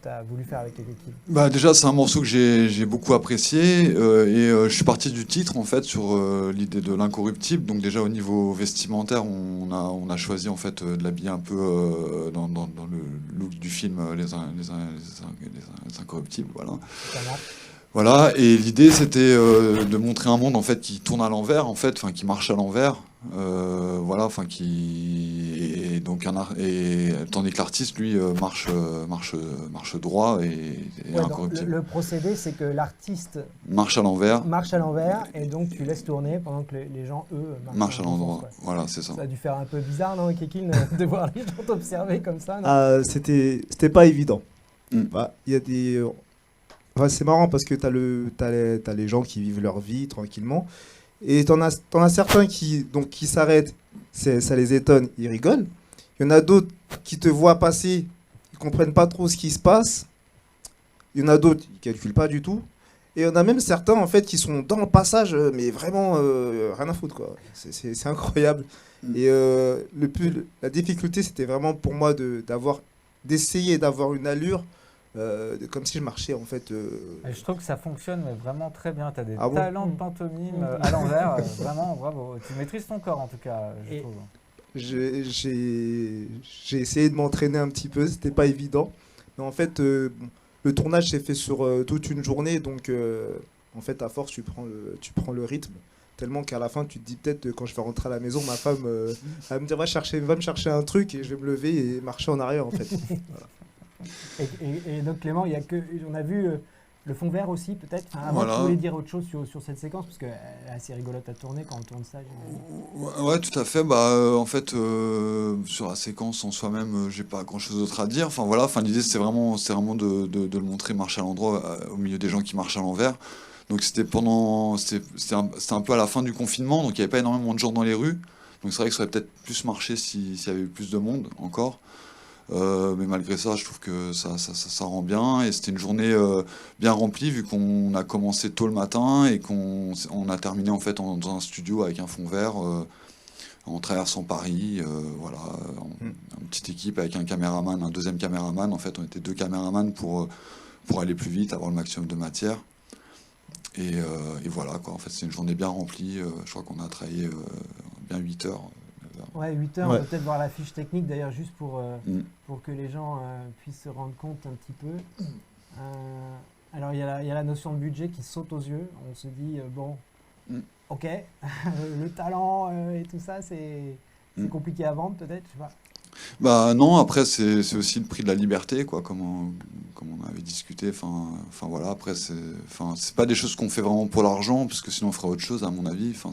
tu as voulu faire avec les équipes. Bah déjà, c'est un morceau que j'ai beaucoup apprécié et je suis parti du titre en fait sur l'idée de l'incorruptible. Donc déjà au niveau vestimentaire, on a choisi en fait de l'habiller un peu dans le look du film les incorruptibles, voilà. Voilà, et l'idée c'était de montrer un monde en fait qui tourne à l'envers, en fait, enfin qui marche à l'envers, voilà, enfin qui et donc tandis que l'artiste lui marche droit et incorruptible. Le procédé, c'est que l'artiste marche à l'envers et donc tu laisses tourner pendant que les gens eux marchent à l'endroit. Voilà, c'est ça. Ça a dû faire un peu bizarre, non, Kékine, de voir les gens t'observer comme ça. Non c'était pas évident. Bah, il y a des Enfin, c'est marrant parce que t'as les gens qui vivent leur vie tranquillement et t'en as certains qui s'arrêtent, ça les étonne, ils rigolent. Il y en a d'autres qui te voient passer, ils comprennent pas trop ce qui se passe. Il y en a d'autres qui calculent pas du tout. Et il y en a même certains en fait qui sont dans le passage, mais vraiment rien à foutre quoi. C'est incroyable. Et la difficulté c'était vraiment pour moi d'essayer d'avoir une allure. Comme si je marchais en fait. Je trouve que ça fonctionne mais vraiment très bien. Tu as des Ah bon talents de pantomime à l'envers. Vraiment, bravo. Tu maîtrises ton corps en tout cas, je trouve. J'ai essayé de m'entraîner un petit peu, c'était pas évident. Mais en fait, le tournage s'est fait sur toute une journée. Donc en fait, à force, tu prends le rythme. Tellement qu'à la fin, tu te dis peut-être quand je vais rentrer à la maison, ma femme va me dire va me chercher un truc et je vais me lever et marcher en arrière en fait. Voilà. Et donc Clément, on a vu le fond vert aussi peut-être. Enfin, avant, voilà. Tu voulais dire autre chose sur cette séquence parce qu'elle est assez rigolote à tourner quand on tourne ça. Ouais, tout à fait. Bah, en fait, sur la séquence en soi-même, j'ai pas grand-chose d'autre à dire. Enfin voilà. Enfin l'idée c'est vraiment de le montrer marcher à l'endroit au milieu des gens qui marchent à l'envers. Donc c'était un peu à la fin du confinement, donc il n'y avait pas énormément de gens dans les rues. Donc c'est vrai que ça aurait peut-être plus marché s'il y avait eu plus de monde encore. Mais malgré ça, je trouve que ça rend bien et c'était une journée bien remplie vu qu'on a commencé tôt le matin et qu'on a terminé en fait dans un studio avec un fond vert en traversant Paris, voilà, une petite équipe avec un caméraman, un deuxième caméraman. En fait, on était 2 caméramans pour aller plus vite, avoir le maximum de matière. Et voilà quoi. En fait, c'est une journée bien remplie. Je crois qu'on a travaillé bien 8 heures. Ouais, 8 heures, Ouais. on peut peut-être voir la fiche technique d'ailleurs, juste pour que les gens puissent se rendre compte un petit peu. Alors, il y a la notion de budget qui saute aux yeux. On se dit, bon, Ok, le talent et tout ça, c'est compliqué à vendre peut-être, je sais pas. Bah non, après c'est aussi le prix de la liberté, quoi, comme on avait discuté. Enfin voilà, après c'est pas des choses qu'on fait vraiment pour l'argent, parce que sinon on ferait autre chose, à mon avis. Enfin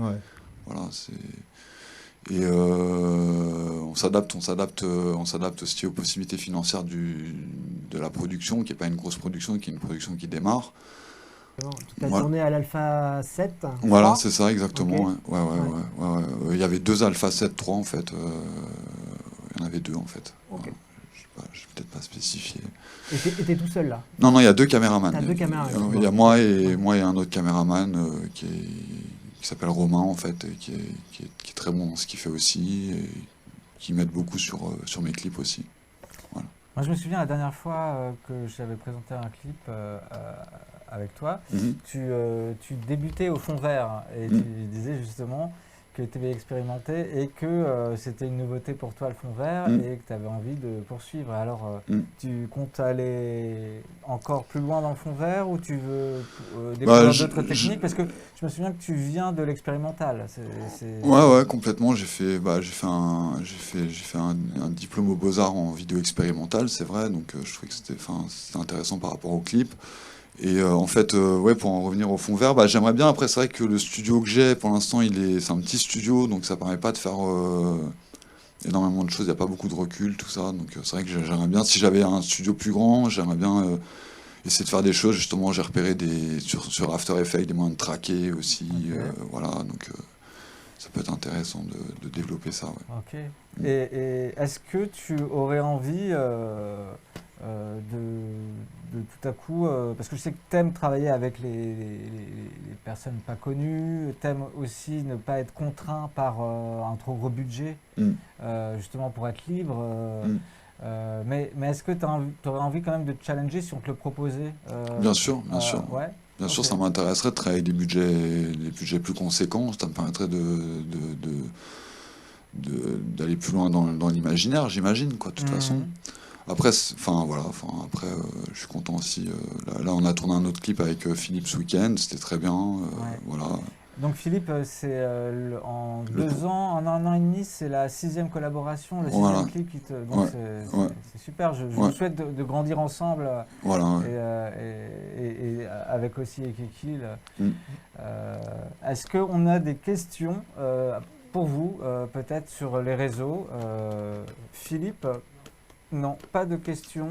Ouais. voilà, et on s'adapte aussi aux possibilités financières de la production, qui est pas une grosse production, qui est une production qui démarre. Tu as tourné à l'Alpha 7. Voilà, 3. c'est ça, exactement. Ok. Ouais. Il y avait 2 Alpha 7 3 en fait. Il y en avait 2 en fait. Ok. Je vais peut-être pas spécifier. Et t'es tout seul là? Non, il y a 2 caméramans. T'as 2 caméramans. Il y a moi et un autre caméraman qui s'appelle Romain en fait, et qui est très bon dans ce qu'il fait aussi, et qui m'aide beaucoup sur mes clips aussi. Voilà. Moi, je me souviens la dernière fois que j'avais présenté un clip avec toi, tu débutais au fond vert et tu disais justement que tu avais expérimenté et que c'était une nouveauté pour toi le fond vert et que tu avais envie de poursuivre. Alors, tu comptes aller encore plus loin dans le fond vert ou tu veux découvrir d'autres techniques? Parce que je me souviens que tu viens de l'expérimental. Ouais, complètement. J'ai fait un diplôme aux Beaux-Arts en vidéo expérimentale, c'est vrai. Donc, je trouvais que c'était intéressant par rapport au clip. Et en fait, pour en revenir au fond vert, j'aimerais bien. Après, c'est vrai que le studio que j'ai, pour l'instant, c'est un petit studio, donc ça permet pas de faire énormément de choses. Il n'y a pas beaucoup de recul, tout ça. Donc c'est vrai que j'aimerais bien, si j'avais un studio plus grand, j'aimerais bien essayer de faire des choses. Justement, j'ai repéré sur After Effects des moyens de traquer aussi. Voilà, donc ça peut être intéressant de développer ça. Ouais. Ok. Et est-ce que tu aurais envie de tout à coup, parce que je sais que tu aimes travailler avec les personnes pas connues, tu aimes aussi ne pas être contraint par un trop gros budget, justement pour être libre. Mais est-ce que tu aurais envie quand même de te challenger si on te le proposait? Bien sûr, bien sûr. Ouais. Bien sûr, ça m'intéresserait de travailler avec des budgets plus conséquents. Ça me permettrait d'aller plus loin dans l'imaginaire, j'imagine, quoi, de toute façon. Après, après, je suis content aussi. Là, on a tourné un autre clip avec Philippe ce week-end, c'était très bien. Voilà. Donc Philippe, c'est en 2 ans, en 1 an et demi, c'est la 6e collaboration, le 6e clip qui te. Donc c'est super. Je vous souhaite de grandir ensemble. Voilà. Et avec aussi Ekekil. Est-ce qu'on a des questions pour vous, peut-être sur les réseaux? Philippe? Non, pas de questions.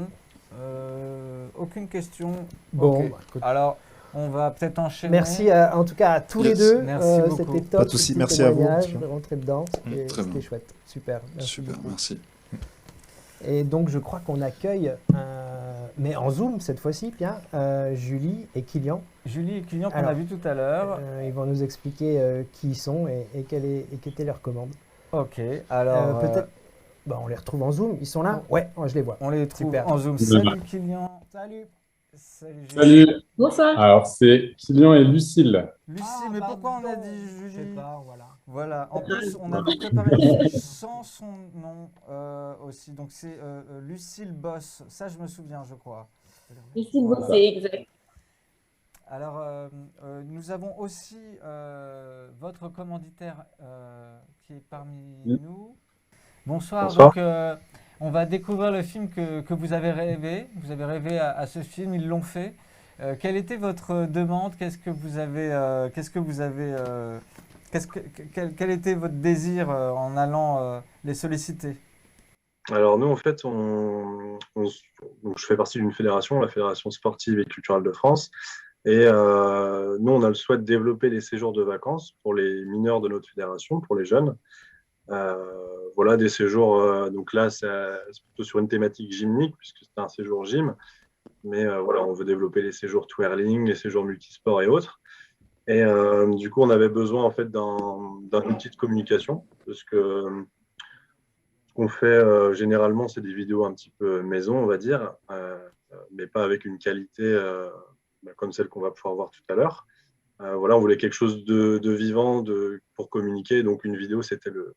Aucune question. Bon, okay. Alors, on va peut-être enchaîner. Merci en tout cas à tous les deux. Merci beaucoup. C'était top. Pas de souci, merci à vous. De rentrer dedans. C'était chouette. Super. Merci. Et donc, je crois qu'on accueille, mais en Zoom cette fois-ci, bien, Julie et Kylian. Julie et Kylian qu'on a vu tout à l'heure. Ils vont nous expliquer qui ils sont et quelle était leur commande. Ok, alors. Peut-être. On les retrouve en Zoom, ils sont là? Ouais, je les vois. On les trouve super. En Zoom. Salut Kylian. Salut. Salut. Bonsoir. Alors c'est Kylian et Lucille. Lucille, mais pourquoi on a dit Julie? Je sais pas, voilà. Voilà. En plus, on avait préparé sans son nom aussi. Donc c'est Lucille Boss. Ça, je me souviens, je crois. Lucille Boss, c'est exact. Alors, nous avons aussi votre commanditaire qui est parmi nous. Bonsoir. Donc, on va découvrir le film que vous avez rêvé. Vous avez rêvé à ce film, ils l'ont fait. Quelle était votre demande? Quel était votre désir en allant les solliciter? Alors nous, en fait, donc je fais partie d'une fédération, la Fédération sportive et culturelle de France. Et nous, on a le souhait de développer les séjours de vacances pour les mineurs de notre fédération, pour les jeunes. Voilà, des séjours, donc là, c'est plutôt sur une thématique gymnique, puisque c'est un séjour gym. Mais voilà, on veut développer les séjours twirling, les séjours multisports et autres. Et du coup, on avait besoin en fait d'un outil de communication, parce que ce qu'on fait généralement, c'est des vidéos un petit peu maison, on va dire, mais pas avec une qualité comme celle qu'on va pouvoir voir tout à l'heure. Voilà, on voulait quelque chose de vivant pour communiquer, donc une vidéo, c'était le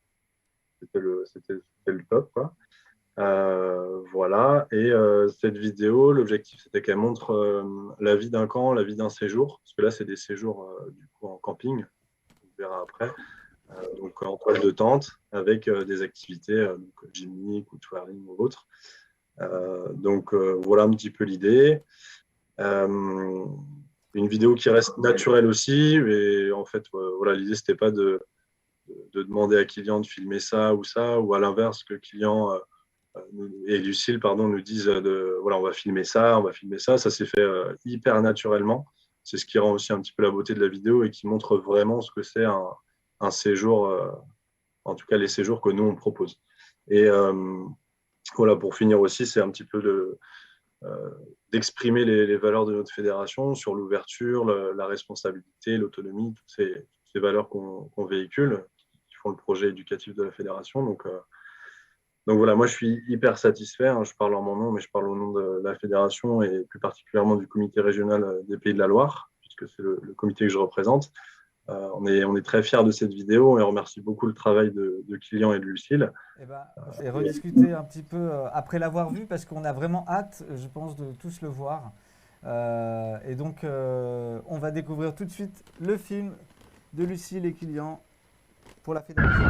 top, quoi. Voilà. Et cette vidéo, l'objectif, c'était qu'elle montre la vie d'un camp, la vie d'un séjour. Parce que là, c'est des séjours du coup, en camping. On verra après. Donc en toile de tente, avec des activités donc, gymniques ou twirling ou autres. Donc voilà un petit peu l'idée. Une vidéo qui reste naturelle aussi. Et en fait, voilà, l'idée, c'était pas de demander à Kylian de filmer ça, ou à l'inverse, que Kylian et Lucille nous disent voilà, on va filmer ça, Ça s'est fait hyper naturellement. C'est ce qui rend aussi un petit peu la beauté de la vidéo et qui montre vraiment ce que c'est un séjour, en tout cas les séjours que nous on propose. Et voilà, pour finir aussi, c'est un petit peu d'exprimer les valeurs de notre fédération sur l'ouverture, la responsabilité, l'autonomie, toutes ces valeurs qu'on véhicule, qui font le projet éducatif de la fédération. Donc voilà, moi je suis hyper satisfait, hein. Je parle en mon nom, mais je parle au nom de la fédération et plus particulièrement du comité régional des Pays de la Loire, puisque c'est le comité que je représente. On est très fiers de cette vidéo et on remercie beaucoup le travail de Kylian et de Lucille. Et rediscuter un petit peu après l'avoir vu, parce qu'on a vraiment hâte, je pense, de tous le voir. Et donc, on va découvrir tout de suite le film de Lucille et Kylian pour la fédération.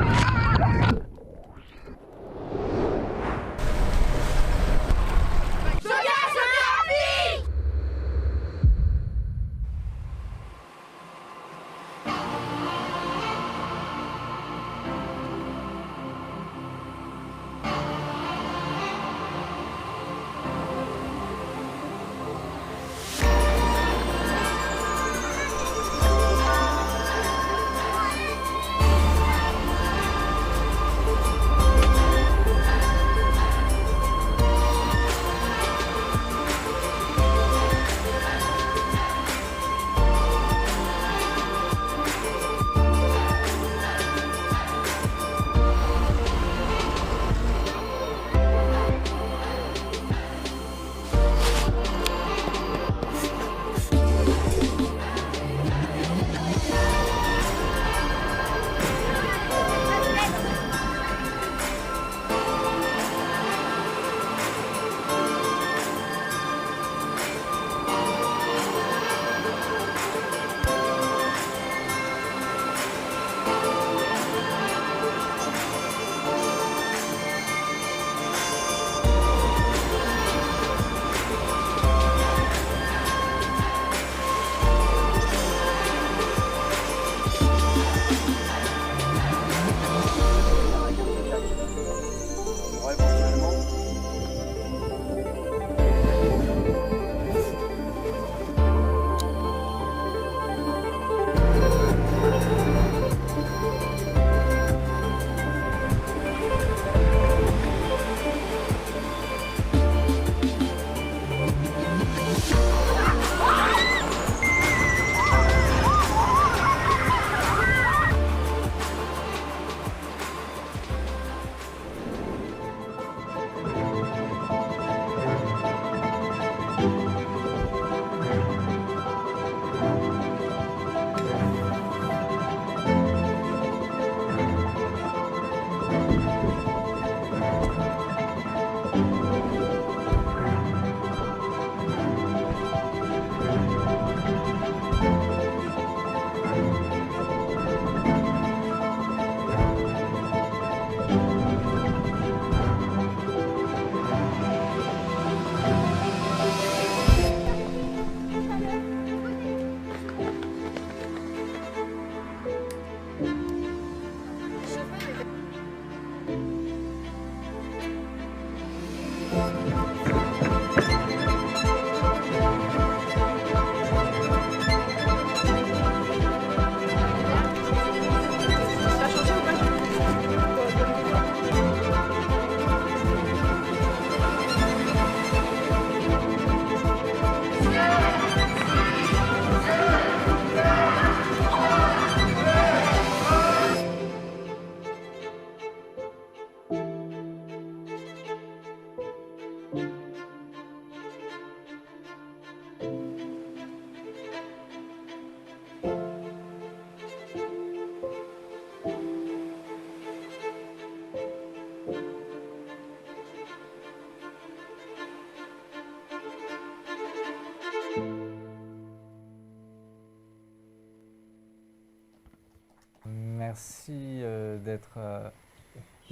merci de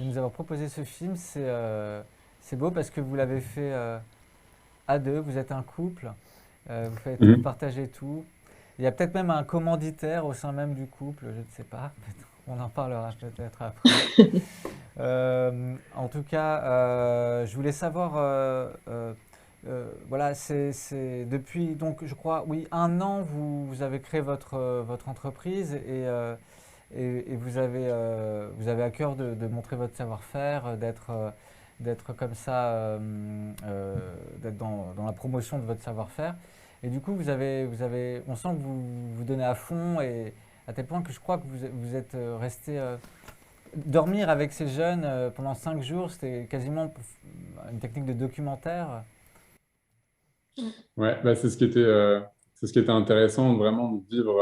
nous avoir proposé ce film. C'est beau parce que vous l'avez fait à deux, vous êtes un couple, vous partagez tout. Il y a peut-être même un commanditaire au sein même du couple, je ne sais pas, on en parlera peut-être après. En tout cas, je voulais savoir, voilà, c'est depuis, donc je crois, oui, 1 an, vous avez créé votre entreprise et vous avez à cœur de montrer votre savoir-faire, d'être comme ça, d'être dans la promotion de votre savoir-faire. Et du coup, on sent que vous vous donnez à fond et à tel point que je crois que vous êtes resté dormir avec ces jeunes pendant 5 jours, c'était quasiment une technique de documentaire. Ouais, bah, c'est ce qui était intéressant, vraiment de vivre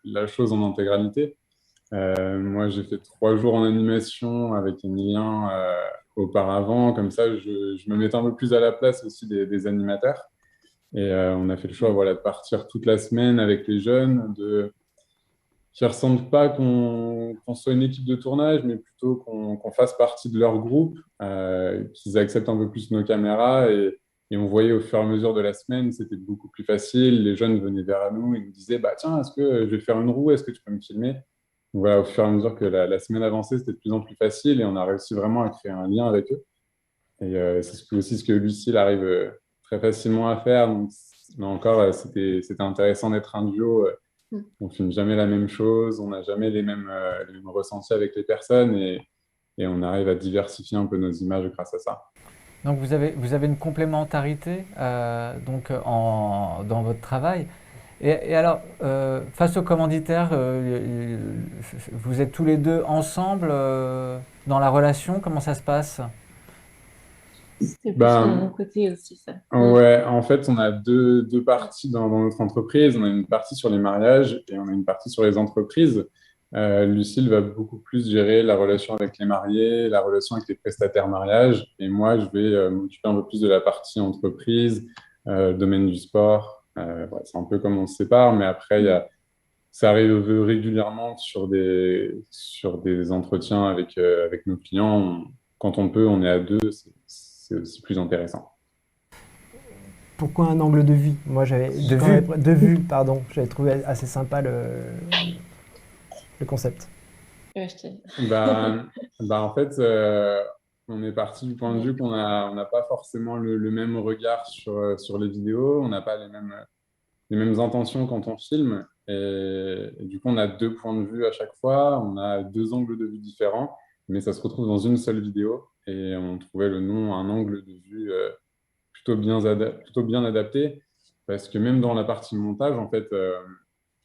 la chose en intégralité. Moi, j'ai fait 3 jours en animation avec Emilien auparavant, comme ça, je me mettais un peu plus à la place aussi des animateurs. Et on a fait le choix, voilà, de partir toute la semaine avec les jeunes, qui ne ressentent pas qu'on soit une équipe de tournage, mais plutôt qu'on fasse partie de leur groupe, qu'ils acceptent un peu plus nos caméras. Et on voyait au fur et à mesure de la semaine, c'était beaucoup plus facile. Les jeunes venaient vers nous et nous disaient bah, « Tiens, est-ce que je vais faire une roue? Est-ce que tu peux me filmer ?» Donc voilà, au fur et à mesure que la semaine avançait, c'était de plus en plus facile et on a réussi vraiment à créer un lien avec eux. Et c'est aussi ce que Lucille arrive très facilement à faire. Donc, mais encore, c'était intéressant d'être un duo. On ne filme jamais la même chose, on n'a jamais les mêmes ressentis avec les personnes et on arrive à diversifier un peu nos images grâce à ça. Donc vous avez une complémentarité dans votre travail. Et alors, face aux commanditaires, vous êtes tous les deux ensemble dans la relation, comment ça se passe? C'est plus de mon côté aussi, ça. Ouais, en fait, on a deux parties dans notre entreprise. On a une partie sur les mariages et on a une partie sur les entreprises. Lucille va beaucoup plus gérer la relation avec les mariés, la relation avec les prestataires mariage. Et moi, je vais m'occuper un peu plus de la partie entreprise, domaine du sport. Ouais, c'est un peu comme on se sépare, mais après, ça arrive régulièrement sur des entretiens avec nos clients. Quand on peut, on est à deux. C'est aussi plus intéressant. Pourquoi un angle de vue? Moi, de vue, pardon. J'avais trouvé assez sympa le concept. En fait, on est parti du point de vue qu'on n'a pas forcément le même regard sur les vidéos, on n'a pas les mêmes intentions quand on filme. Et du coup, on a 2 points de vue à chaque fois, on a 2 angles de vue différents, mais ça se retrouve dans une seule vidéo. Et on trouvait le nom, un angle de vue plutôt bien adapté, parce que même dans la partie montage, en fait,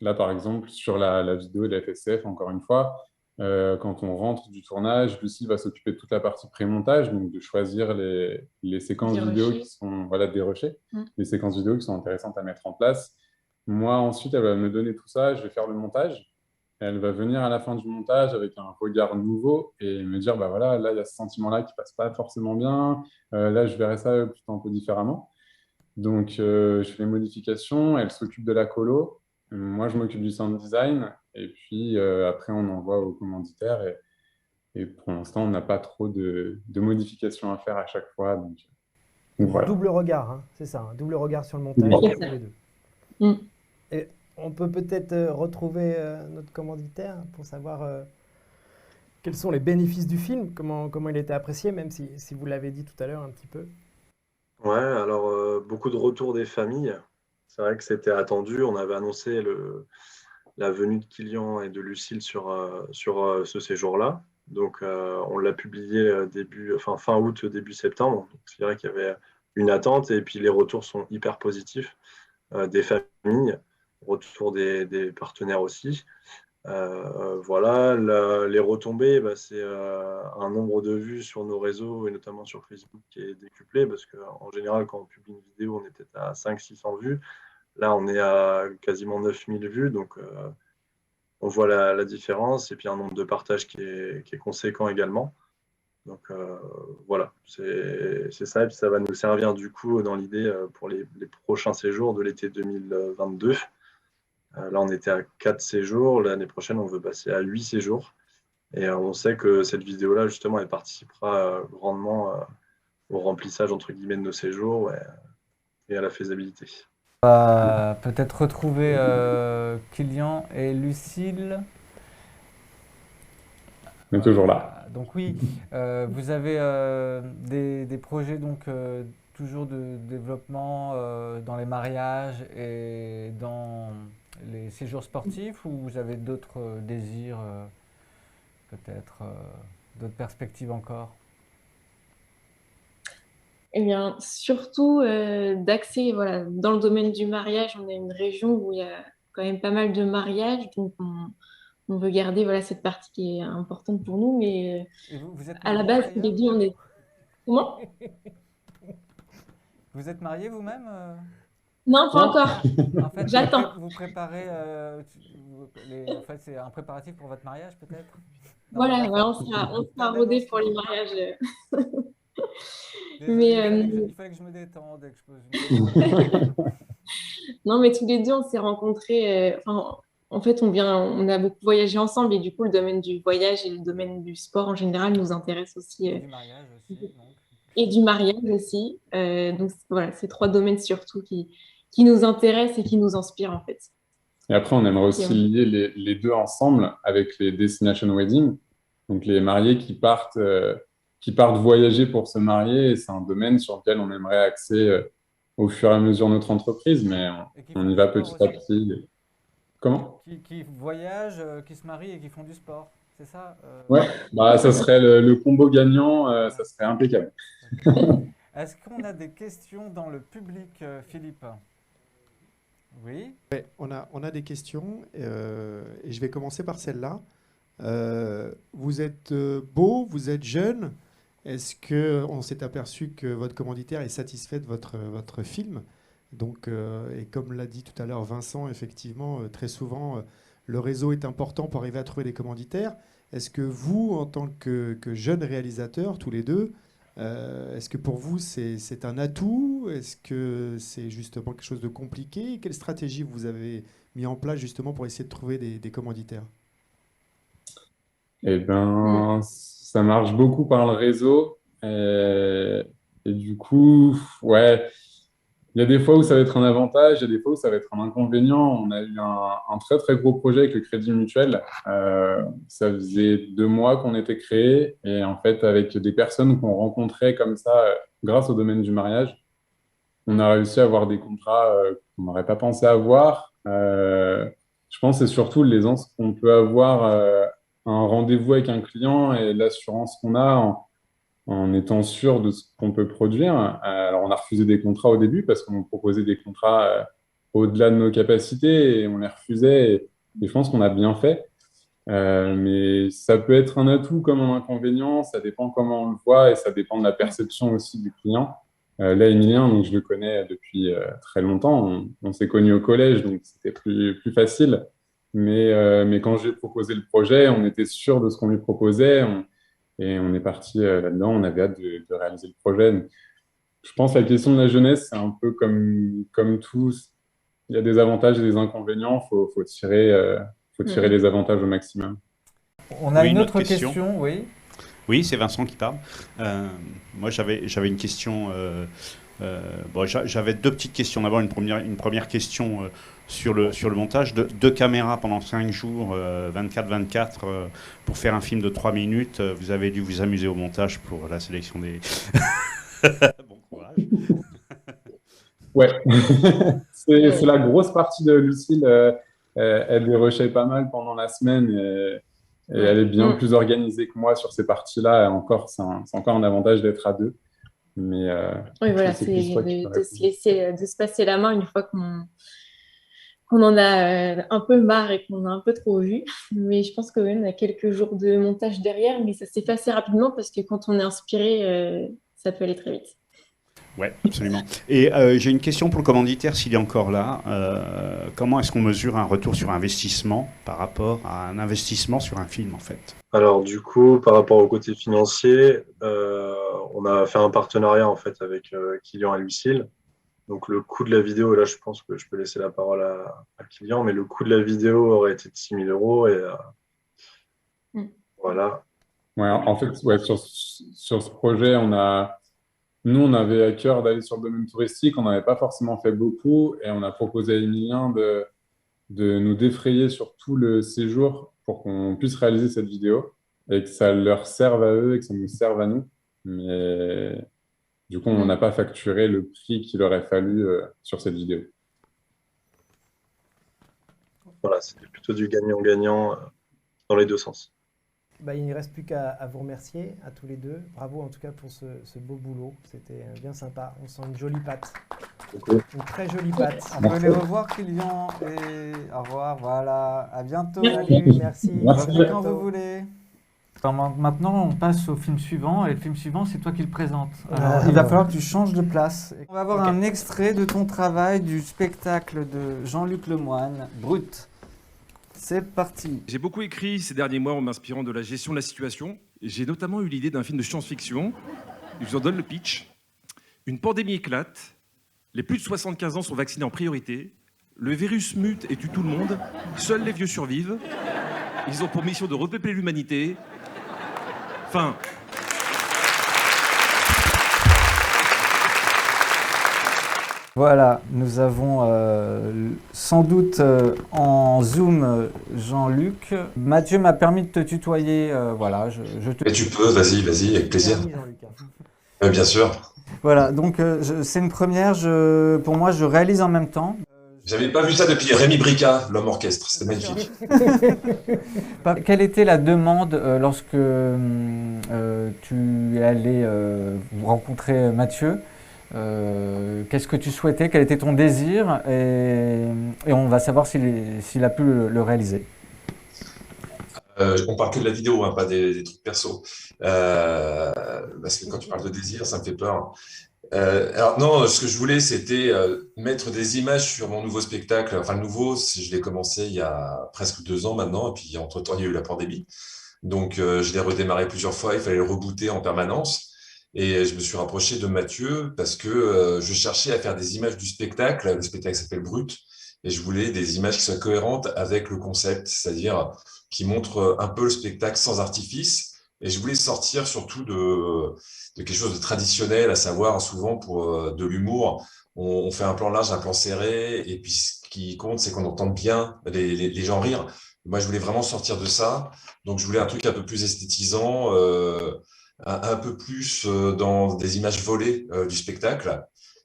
là par exemple, sur la vidéo de la FSCF, encore une fois, quand on rentre du tournage, Lucie va s'occuper de toute la partie pré-montage, donc de choisir les séquences vidéo qui sont dérochées, les séquences vidéo qui sont intéressantes à mettre en place. Moi, ensuite, elle va me donner tout ça, je vais faire le montage. Elle va venir à la fin du montage avec un regard nouveau et me dire, bah voilà, là, il y a ce sentiment-là qui passe pas forcément bien. Là, je verrais ça plutôt un peu différemment. Donc, je fais les modifications. Elle s'occupe de la colo. Moi, je m'occupe du sound design. Et puis, après, on envoie au commanditaire. Et pour l'instant, on n'a pas trop de modifications à faire à chaque fois. Donc voilà. Double regard, hein, c'est ça. Un double regard sur le montage, tous les deux. Et on peut peut-être retrouver notre commanditaire pour savoir quels sont les bénéfices du film, comment il a été apprécié, même si vous l'avez dit tout à l'heure un petit peu. Ouais, alors beaucoup de retours des familles. C'est vrai que c'était attendu. On avait annoncé la venue de Kylian et de Lucille sur ce séjour-là. Donc on l'a publié fin août, début septembre. Donc, c'est vrai qu'il y avait une attente et puis les retours sont hyper positifs des familles. Retour des partenaires aussi. Voilà, les retombées, c'est un nombre de vues sur nos réseaux et notamment sur Facebook qui est décuplé parce qu'en général, quand on publie une vidéo, on était à 500-600 vues. Là, on est à quasiment 9000 vues, donc on voit la différence et puis un nombre de partages qui est conséquent également. Donc voilà, c'est ça et puis ça va nous servir du coup dans l'idée pour les prochains séjours de l'été 2022. Là, on était à 4 séjours. L'année prochaine, on veut passer à 8 séjours. Et on sait que cette vidéo-là, justement, elle participera grandement au remplissage, entre guillemets, de nos séjours et à la faisabilité. On va peut-être retrouver Kylian et Lucille. On est toujours là. Donc oui, vous avez des projets donc toujours de développement dans les mariages et dans les séjours sportifs, ou vous avez d'autres désirs, peut-être d'autres perspectives encore? Eh bien, surtout d'accès, voilà, dans le domaine du mariage, on a une région où il y a quand même pas mal de mariages, donc on veut garder voilà, cette partie qui est importante pour nous, mais Et vous êtes à la marié base, les deux, on est... Comment? Vous êtes marié vous-même Non, pas encore. En fait, J'attends. vous préparez, en fait, c'est un préparatif pour votre mariage peut-être? Voilà, ouais, on sera rodés pour les mariages. Désolé, Mais, il fallait que je me détende et que je pose une question. non, mais tous les deux, on s'est rencontrés. En fait, on a beaucoup voyagé ensemble et du coup, le domaine du voyage et le domaine du sport en général nous intéressent aussi. Et du mariage aussi, donc. Et du mariage aussi. Donc voilà, c'est trois domaines surtout qui nous intéressent et qui nous inspirent en fait. Et après, on aimerait aussi lier les deux ensemble avec les destination wedding, donc les mariés qui partent voyager pour se marier. Et c'est un domaine sur lequel on aimerait axer au fur et à mesure notre entreprise, mais on y va petit à petit. Comment? Qui voyagent, qui se marient et qui font du sport, c'est ça? Ouais, bah, ça serait le combo gagnant, ça serait impeccable. Est-ce qu'on a des questions dans le public, Philippe? Oui. Ouais, on a des questions et je vais commencer par celle-là. Vous êtes beau, vous êtes jeune. Est-ce qu'on s'est aperçu que votre commanditaire est satisfait de votre film? Donc, et comme l'a dit tout à l'heure Vincent, effectivement, très souvent, le réseau est important pour arriver à trouver des commanditaires. Est-ce que vous, en tant que jeune réalisateur, tous les deux, est-ce que pour vous c'est un atout? Est-ce que c'est justement quelque chose de compliqué? Quelle stratégie vous avez mis en place justement pour essayer de trouver des commanditaires? Eh ben, ça marche beaucoup par le réseau. Et du coup, ouais, il y a des fois où ça va être un avantage, il y a des fois où ça va être un inconvénient. On a eu un très très gros projet avec le Crédit Mutuel. Ça faisait 2 mois qu'on était créé, et en fait, avec des personnes qu'on rencontrait comme ça, grâce au domaine du mariage, on a réussi à avoir des contrats qu'on n'aurait pas pensé avoir. Je pense que c'est surtout l'aisance qu'on peut avoir un rendez-vous avec un client et l'assurance qu'on a en étant sûr de ce qu'on peut produire. Alors, on a refusé des contrats au début parce qu'on nous proposait des contrats au-delà de nos capacités et on les refusait. Et je pense qu'on a bien fait. Mais ça peut être un atout comme un inconvénient. Ça dépend comment on le voit et ça dépend de la perception aussi du client. Là, Emilien, donc, je le connais depuis très longtemps. On s'est connus au collège, donc c'était plus facile. Mais quand j'ai proposé le projet, on était sûr de ce qu'on lui proposait et on est parti là-dedans. On avait hâte de réaliser le projet. Donc, je pense que la question de la jeunesse, c'est un peu comme tout. Il y a des avantages et des inconvénients. Faut tirer les avantages au maximum. On a une autre question, oui. Oui, c'est Vincent qui parle. Moi, j'avais une question. J'avais 2 petites questions. D'abord, une première question sur le montage. 2 caméras pendant 5 jours, 24-24, pour faire un film de 3 minutes. Vous avez dû vous amuser au montage pour la sélection des... Bon courage. Ouais, c'est la grosse partie de Lucille. Elle les rushait pas mal pendant la semaine et elle est bien plus organisée que moi sur ces parties-là. Encore, c'est encore un avantage d'être à 2. Mais oui, voilà, c'est de se passer la main une fois qu'on en a un peu marre et qu'on a un peu trop vu. Mais je pense qu'on a quelques jours de montage derrière, mais ça s'est fait assez rapidement parce que quand on est inspiré, ça peut aller très vite. Oui, absolument. Et j'ai une question pour le commanditaire, s'il est encore là. Comment est-ce qu'on mesure un retour sur investissement par rapport à un investissement sur un film, en fait? Alors, du coup, par rapport au côté financier, on a fait un partenariat, en fait, avec Kylian et Lucille. Donc, le coût de la vidéo, là, je pense que je peux laisser la parole à Kylian, mais le coût de la vidéo aurait été de 6 000 €. Voilà. Ouais, en fait, ouais, sur ce projet, nous, on avait à cœur d'aller sur le domaine touristique. On n'avait pas forcément fait beaucoup et on a proposé à Emilien de nous défrayer sur tout le séjour pour qu'on puisse réaliser cette vidéo et que ça leur serve à eux et que ça nous serve à nous. Mais du coup, on n'a pas facturé le prix qu'il aurait fallu sur cette vidéo. Voilà, c'était plutôt du gagnant-gagnant dans les deux sens. Il ne reste plus qu'à vous remercier à tous les deux. Bravo en tout cas pour ce beau boulot. C'était bien sympa. On sent une jolie patte. Une très jolie patte. On peut les revoir, Kylian, et au revoir. Voilà, à bientôt. Merci. Revenez quand vous voulez. Maintenant, on passe au film suivant, et le film suivant, c'est toi qui le présentes. Alors, il va falloir que tu changes de place. On va avoir un extrait de ton travail du spectacle de Jean-Luc Lemoine, Brut. C'est parti. J'ai beaucoup écrit ces derniers mois en m'inspirant de la gestion de la situation. J'ai notamment eu l'idée d'un film de science-fiction. Je vous en donne le pitch. Une pandémie éclate. Les plus de 75 ans sont vaccinés en priorité. Le virus mute et tue tout le monde. Seuls les vieux survivent. Ils ont pour mission de repeupler l'humanité. Fin. Voilà, nous avons sans doute en Zoom Jean-Luc. Mathieu m'a permis de te tutoyer, voilà. Je te... Et tu peux, vas-y, avec plaisir. Bien sûr. Voilà, donc c'est une première, pour moi je réalise en même temps. J'avais pas vu ça depuis Rémi Brica, l'homme orchestre, c'était magnifique. Quelle était la demande lorsque tu es allé rencontrer Mathieu? Qu'est-ce que tu souhaitais? Quel était ton désir? Et on va savoir s'il a pu le réaliser. On parle que de la vidéo, hein, pas des trucs perso. Parce que quand tu parles de désir, ça me fait peur. Alors non, ce que je voulais, c'était mettre des images sur mon nouveau spectacle. Enfin, le nouveau, je l'ai commencé il y a presque 2 ans maintenant, et puis entre-temps, il y a eu la pandémie. Donc, je l'ai redémarré plusieurs fois, il fallait le rebooter en permanence. Et je me suis rapproché de Mathieu parce que je cherchais à faire des images du spectacle. Le spectacle s'appelle Brut, et je voulais des images qui soient cohérentes avec le concept, c'est-à-dire qui montrent un peu le spectacle sans artifice. Et je voulais sortir surtout de quelque chose de traditionnel, à savoir souvent pour de l'humour, on fait un plan large, un plan serré, et puis ce qui compte, c'est qu'on entende bien les gens rire. Moi, je voulais vraiment sortir de ça, donc je voulais un truc un peu plus esthétisant, un peu plus dans des images volées du spectacle.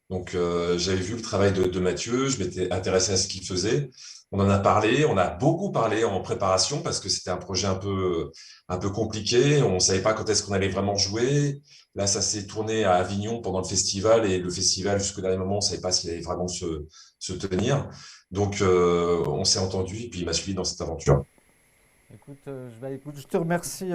Donc, j'avais vu le travail de Mathieu, je m'étais intéressé à ce qu'il faisait. On en a parlé, on a beaucoup parlé en préparation parce que c'était un projet un peu compliqué. On ne savait pas quand est-ce qu'on allait vraiment jouer. Là, ça s'est tourné à Avignon pendant le festival, et le festival, jusqu'au dernier moment, on ne savait pas s'il allait vraiment se tenir. Donc, on s'est entendu, et puis il m'a suivi dans cette aventure. Écoute, je te remercie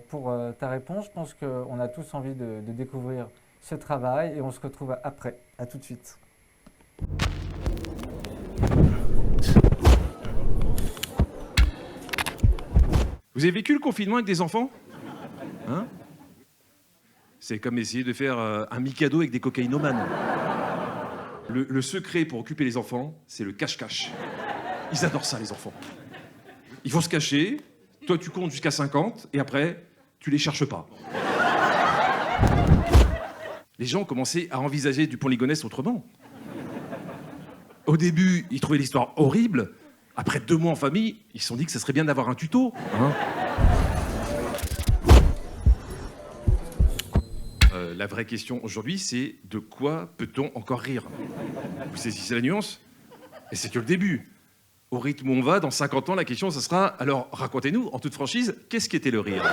pour ta réponse. Je pense qu'on a tous envie de découvrir ce travail, et on se retrouve après. À tout de suite. Vous avez vécu le confinement avec des enfants? Hein? C'est comme essayer de faire un Mikado avec des cocaïnomanes. Le secret pour occuper les enfants, c'est le cache-cache. Ils adorent ça, les enfants. Ils vont se cacher, toi tu comptes jusqu'à 50, et après, tu les cherches pas. Les gens ont commencé à envisager Dupont Ligonnès autrement. Au début, ils trouvaient l'histoire horrible. Après 2 mois en famille, ils se sont dit que ça serait bien d'avoir un tuto. Hein. La vraie question aujourd'hui, c'est de quoi peut-on encore rire? Vous saisissez la nuance? Et c'est que le début. Au rythme où on va, dans 50 ans, la question, ça sera, alors racontez-nous, en toute franchise, qu'est-ce qu'était le rire?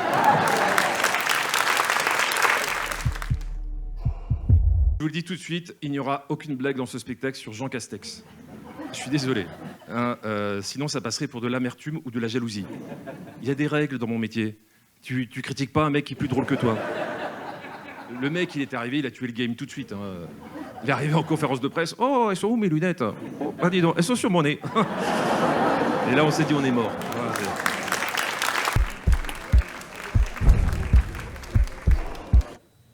Je vous le dis tout de suite, il n'y aura aucune blague dans ce spectacle sur Jean Castex. Je suis désolé. Hein, sinon, ça passerait pour de l'amertume ou de la jalousie. Il y a des règles dans mon métier. Tu critiques pas un mec qui est plus drôle que toi. Le mec, il est arrivé, il a tué le game tout de suite. Hein. Il est arrivé en conférence de presse. Oh, elles sont où mes lunettes? Oh, bah dis donc, elles sont sur mon nez. Et là, on s'est dit, on est mort. Voilà,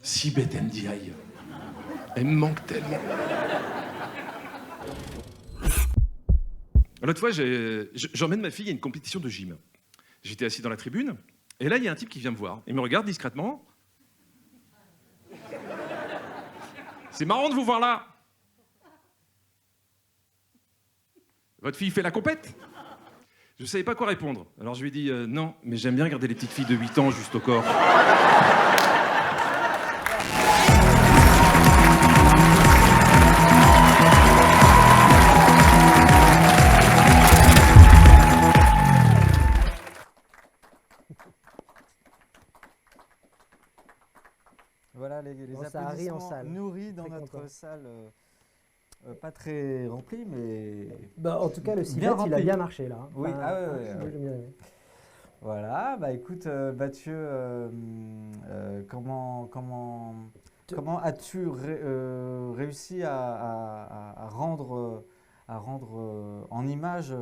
si bête NDI. Elle me manque tellement. L'autre fois, j'emmène ma fille à une compétition de gym. J'étais assis dans la tribune, Et là, il y a un type qui vient me voir. Il me regarde discrètement. C'est marrant de vous voir là. Votre fille fait la compète? Je ne savais pas quoi répondre. Alors je lui ai dit non, mais j'aime bien regarder les petites filles de 8 ans juste au corps. Voilà les Bon, ça rit en applaudissements salle. nourris dans Très notre content. salle, pas très remplie, mais Bah, en tout cas, le bien civette, il a remplie. bien marché là. Oui, Enfin, ah ouais, moi, ouais. j'ai bien aimé. Voilà, bah écoute, Mathieu, comment as-tu réussi à rendre en image,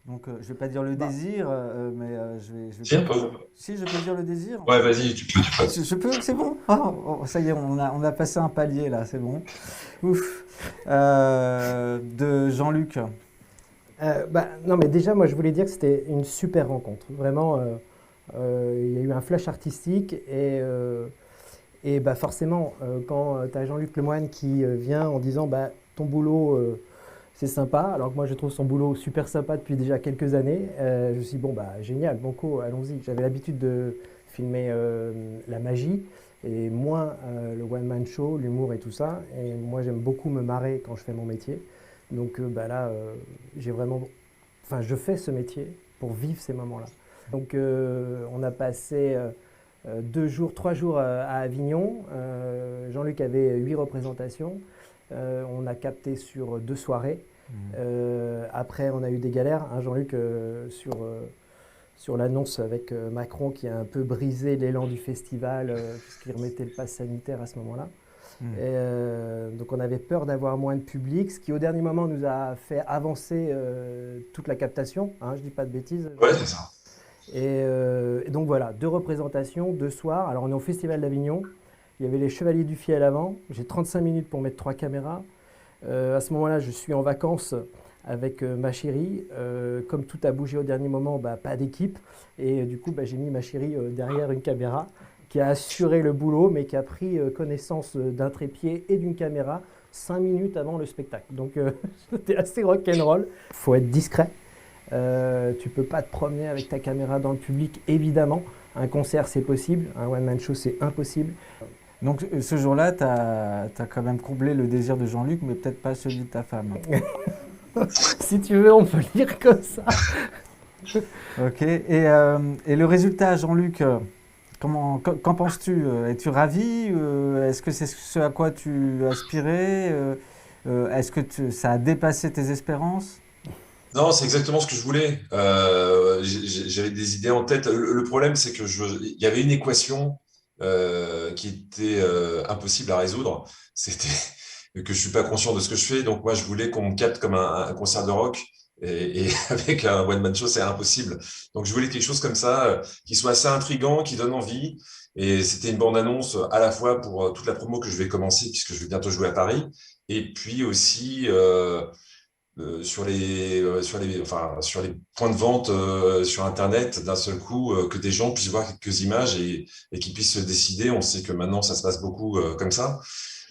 donc je vais pas dire le désir, mais je vais Si, un peu. Si, je peux dire le désir? Ouais, vas-y, tu peux. Je peux, c'est bon? Oh, ça y est, on a passé un palier là, c'est bon. Ouf. De Jean-Luc. Non, mais déjà, moi, je voulais dire que c'était une super rencontre. Vraiment, il y a eu un flash artistique et bah, forcément, quand tu as Jean-Luc Lemoine qui vient en disant bah, ton boulot, c'est sympa, alors que moi, je trouve son boulot super sympa depuis déjà quelques années, je me suis dit, bon, bah, génial, banco, allons-y. J'avais l'habitude de filmer la magie et moins le one-man show, l'humour et tout ça. Et moi, j'aime beaucoup me marrer quand je fais mon métier. Donc bah là, je fais ce métier pour vivre ces moments-là. Donc on a passé 3 jours à Avignon. Jean-Luc avait 8 représentations. On a capté sur 2 soirées. Après, on a eu des galères, hein, Jean-Luc, sur l'annonce avec Macron qui a un peu brisé l'élan du festival puisqu'il remettait le pass sanitaire à ce moment-là. Donc on avait peur d'avoir moins de public, ce qui au dernier moment nous a fait avancer toute la captation, hein, je dis pas de bêtises. Ouais, c'est ça. Et donc voilà, 2 représentations, 2 soirs. Alors on est au Festival d'Avignon, il y avait les Chevaliers du Fiel avant, j'ai 35 minutes pour mettre 3 caméras. À ce moment-là, je suis en vacances avec ma chérie. Comme tout a bougé au dernier moment, bah, pas d'équipe. Et du coup, bah, j'ai mis ma chérie derrière une caméra qui a assuré le boulot, mais qui a pris connaissance d'un trépied et d'une caméra 5 minutes avant le spectacle. Donc c'était assez rock'n'roll. Il faut être discret. Tu ne peux pas te promener avec ta caméra dans le public, évidemment. Un concert, c'est possible. Un one-man show, c'est impossible. Donc ce jour-là, tu as quand même comblé le désir de Jean-Luc, mais peut-être pas celui de ta femme. Si tu veux, on peut le dire comme ça. Ok. Et le résultat, Jean-Luc, qu'en penses-tu? Es-tu ravi? Est-ce que c'est ce à quoi tu aspirais? Est-ce que ça a dépassé tes espérances? Non, c'est exactement ce que je voulais. J'avais des idées en tête. Le problème, c'est que il y avait une équation qui était impossible à résoudre. C'était que je suis pas conscient de ce que je fais. Donc moi, je voulais qu'on me capte comme un concert de rock. Et avec un one-man show, c'est impossible. Donc, je voulais quelque chose comme ça, qui soit assez intriguant, qui donne envie. Et c'était une bande-annonce à la fois pour toute la promo que je vais commencer, puisque je vais bientôt jouer à Paris, et puis aussi sur les points de vente sur Internet, d'un seul coup, que des gens puissent voir quelques images et qu'ils puissent se décider. On sait que maintenant, ça se passe beaucoup comme ça.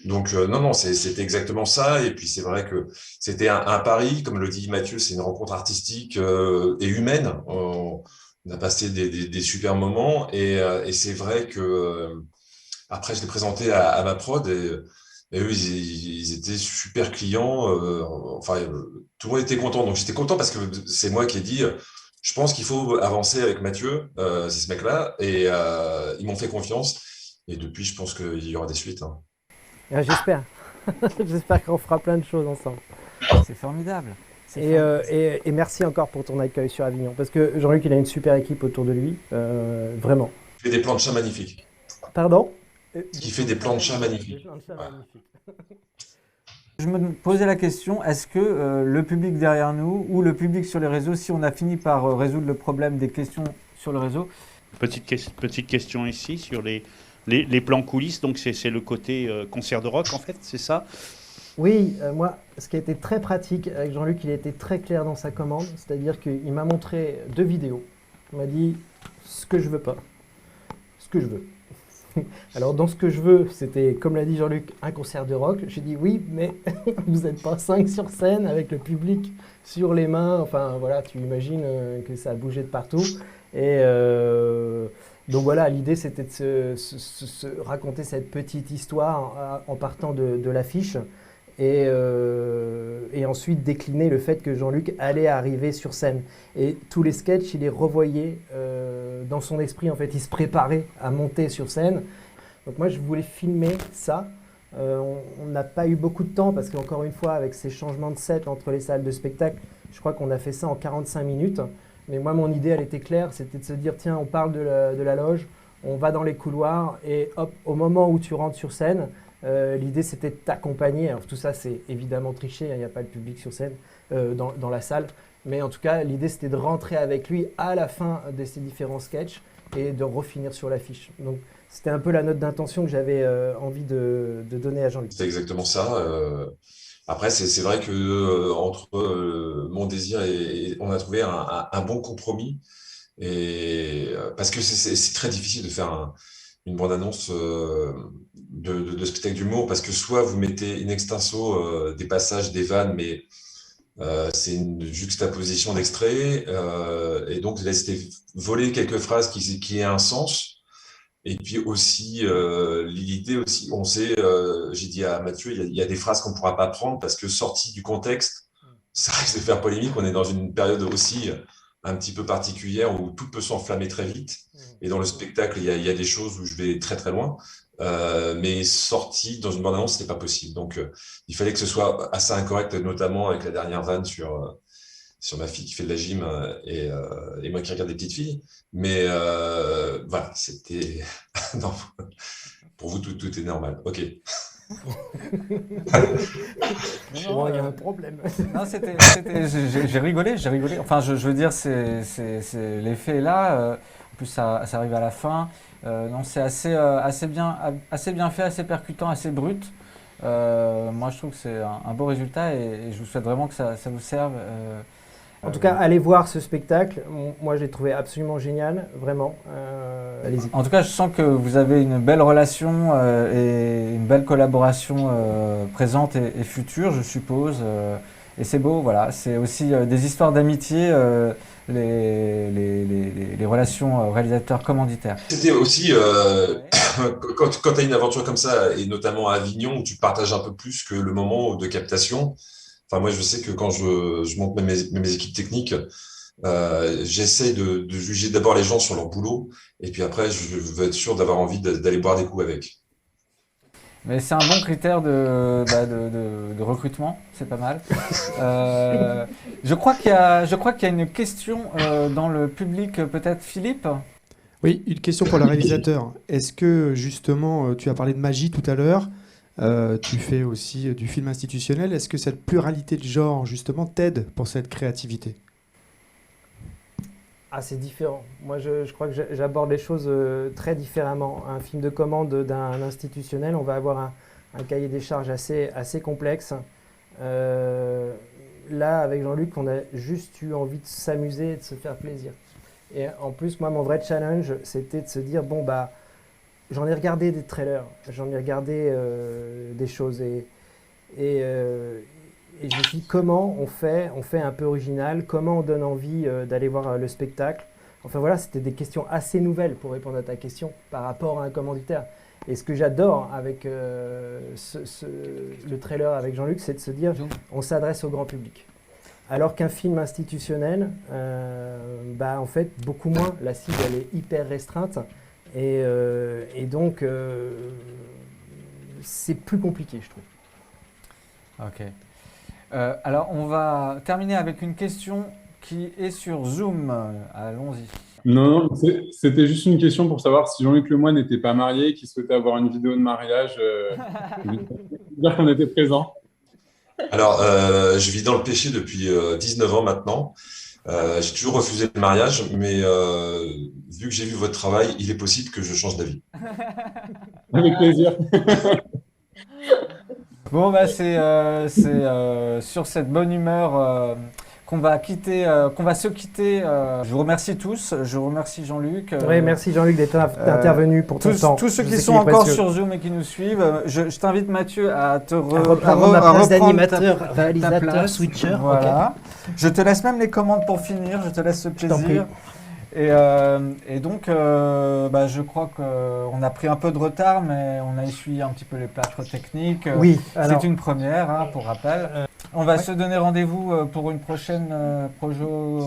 Donc non, c'était exactement ça. Et puis c'est vrai que c'était un pari, comme le dit Mathieu, c'est une rencontre artistique et humaine. On a passé des super moments et c'est vrai que après je l'ai présenté à ma prod et eux ils étaient super clients. Tout le monde était content. Donc j'étais content parce que c'est moi qui ai dit. Je pense qu'il faut avancer avec Mathieu, c'est ce mec-là, et ils m'ont fait confiance. Et depuis, je pense qu'il y aura des suites. Hein. J'espère. J'espère qu'on fera plein de choses ensemble. C'est formidable. Et merci encore pour ton accueil sur Avignon. Parce que Jean-Luc, il a une super équipe autour de lui. Vraiment. Il fait des plans de chat magnifiques. Pardon? Il fait des plans de chat magnifiques. Je me posais la question, est-ce que le public derrière nous ou le public sur les réseaux, si on a fini par résoudre le problème des questions sur le réseau? Petite question ici sur les plans coulisses, donc c'est le côté concert de rock en fait, c'est ça? Oui, moi, ce qui a été très pratique avec Jean-Luc, il a été très clair dans sa commande, c'est-à-dire qu'il m'a montré 2 vidéos. Il m'a dit, ce que je veux pas. Ce que je veux. Alors dans ce que je veux, c'était, comme l'a dit Jean-Luc, un concert de rock. J'ai dit oui, mais vous n'êtes pas 5 sur scène avec le public sur les mains. Enfin voilà, tu imagines que ça a bougé de partout. Et donc voilà, l'idée c'était de se raconter cette petite histoire en partant de l'affiche. Et ensuite décliner le fait que Jean-Luc allait arriver sur scène. Et tous les sketchs, il les revoyait dans son esprit. En fait, il se préparait à monter sur scène. Donc moi, je voulais filmer ça. On n'a pas eu beaucoup de temps parce qu'encore une fois, avec ces changements de set entre les salles de spectacle, je crois qu'on a fait ça en 45 minutes. Mais moi, mon idée, elle était claire. C'était de se dire, tiens, on parle de la loge, on va dans les couloirs et hop, au moment où tu rentres sur scène, l'idée c'était de t'accompagner. Alors tout ça c'est évidemment triché, il n'y a pas de public sur scène dans la salle. Mais en tout cas l'idée c'était de rentrer avec lui à la fin de ces différents sketchs et de refinir sur l'affiche. Donc c'était un peu la note d'intention que j'avais envie de donner à Jean-Luc. C'est exactement ça. Après, c'est vrai que entre mon désir et on a trouvé un bon compromis. Et parce que c'est très difficile de faire une bande-annonce de spectacle d'humour, parce que soit vous mettez in extenso des passages, des vannes, mais c'est une juxtaposition d'extraits, et donc laissez voler quelques phrases qui aient un sens. Et puis aussi, l'idée aussi, on sait, j'ai dit à Mathieu, il y a des phrases qu'on ne pourra pas prendre parce que sorties du contexte, ça risque de faire polémique. On est dans une période aussi un petit peu particulière où tout peut s'enflammer très vite. Et dans le spectacle, il y a des choses où je vais très très loin. Mais sorti dans une bande-annonce, c'était pas possible. Donc, il fallait que ce soit assez incorrect, notamment avec la dernière vanne sur ma fille qui fait de la gym et moi qui regarde des petites filles. Mais voilà, c'était... non, pour vous, tout est normal. Ok. Non, il y a un problème. Non, j'ai rigolé. Enfin, je veux dire, l'effet est là. En plus, ça arrive à la fin. Non, c'est assez bien fait, assez percutant, assez brut. Moi, je trouve que c'est un beau résultat et je vous souhaite vraiment que ça vous serve. En tout cas, allez voir ce spectacle. Moi, je l'ai trouvé absolument génial, vraiment. Allez-y. En tout cas, je sens que vous avez une belle relation et une belle collaboration présente et future, je suppose. Et c'est beau, voilà. C'est aussi des histoires d'amitié, les relations réalisateur-commanditaire. C'était aussi, quand tu as une aventure comme ça, et notamment à Avignon, où tu partages un peu plus que le moment de captation. Enfin, moi, je sais que quand je monte mes équipes techniques, j'essaie de juger d'abord les gens sur leur boulot, et puis après, je veux être sûr d'avoir envie d'aller boire des coups avec. Mais c'est un bon critère de recrutement, c'est pas mal. Je crois qu'il y a une question dans le public, peut-être Philippe ? Oui, une question pour le réalisateur. Est-ce que justement, tu as parlé de magie tout à l'heure, tu fais aussi du film institutionnel. Est-ce que cette pluralité de genre, justement, t'aide pour cette créativité ? Ah, c'est différent. Moi, je crois que j'aborde les choses très différemment. Un film de commande d'un institutionnel, on va avoir un cahier des charges assez complexe. Là, avec Jean-Luc, on a juste eu envie de s'amuser et de se faire plaisir. Et en plus, moi, mon vrai challenge, c'était de se dire, bon, bah, j'en ai regardé des trailers, j'en ai regardé des choses et je me suis dit comment on fait un peu original, comment on donne envie d'aller voir le spectacle. Enfin voilà, c'était des questions assez nouvelles pour répondre à ta question par rapport à un commanditaire. Et ce que j'adore avec le trailer avec Jean-Luc, c'est de se dire on s'adresse au grand public. Alors qu'un film institutionnel, en fait, beaucoup moins. La cible, elle est hyper restreinte. Et donc, c'est plus compliqué, je trouve. Ok. Alors, on va terminer avec une question qui est sur Zoom. Allons-y. Non, c'était juste une question pour savoir si Jean-Luc Lemoyne n'était pas marié, qu'il souhaitait avoir une vidéo de mariage. Dire qu'on était présent. Alors, je vis dans le péché depuis 19 ans maintenant. J'ai toujours refusé le mariage, mais vu que j'ai vu votre travail, il est possible que je change d'avis. Avec plaisir. Bon, bah, c'est sur cette bonne humeur qu'on va se quitter. Je vous remercie tous. Je vous remercie Jean-Luc. Oui, merci Jean-Luc d'être intervenu pour ton temps. Tous ceux qui sont encore sur Zoom et qui nous suivent, je t'invite Mathieu à te reprendre ma place d'animateur, réalisateur, switcher. Voilà. Okay. Je te laisse même les commandes pour finir. Je te laisse ce plaisir. Et donc, je crois qu'on a pris un peu de retard, mais on a essuyé un petit peu les plâtres techniques. Oui, c'est une première, pour rappel. On va se donner rendez-vous pour une prochaine Projo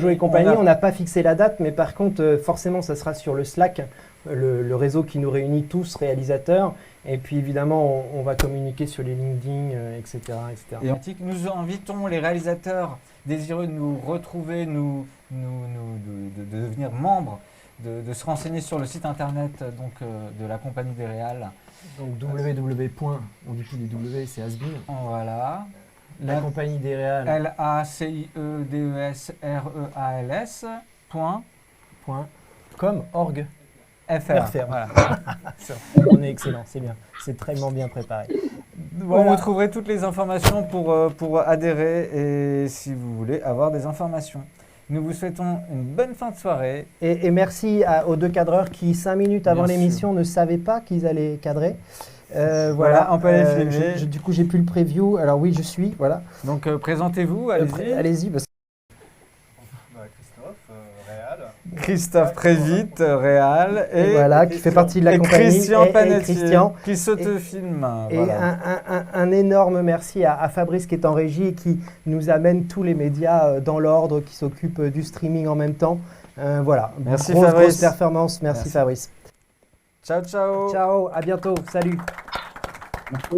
et compagnie. On n'a pas fixé la date, mais par contre, forcément, ça sera sur le Slack, le réseau qui nous réunit tous, réalisateurs. Et puis évidemment, on va communiquer sur les LinkedIn, etc. Et nous invitons les réalisateurs désireux de nous retrouver, de devenir membres, de se renseigner sur le site internet de la compagnie des réals. Donc on dit plus les W, c'est Asbin. Voilà. La compagnie des réals. LACIEDESREALS.com.org. FR. Voilà. On est excellent, c'est bien. C'est très bien préparé. Voilà. Vous trouverez toutes les informations pour adhérer et si vous voulez avoir des informations. Nous vous souhaitons une bonne fin de soirée. Et merci aux 2 cadreurs qui, 5 minutes avant l'émission, ne savaient pas qu'ils allaient cadrer. Voilà, on peut aller filmer. Du coup, j'ai plus le preview. Alors oui, je suis. Voilà. Donc, présentez-vous, allez-y. Allez-y. Christophe Prévite, réal, et voilà, qui fait partie de la compagnie. Christian Panetier, qui s'autofilme. Et un énorme merci à Fabrice qui est en régie et qui nous amène tous les médias dans l'ordre, qui s'occupe du streaming en même temps. Voilà, merci Fabrice. Grosse performance, merci Fabrice. Ciao, ciao. Ciao, à bientôt, salut. Merci.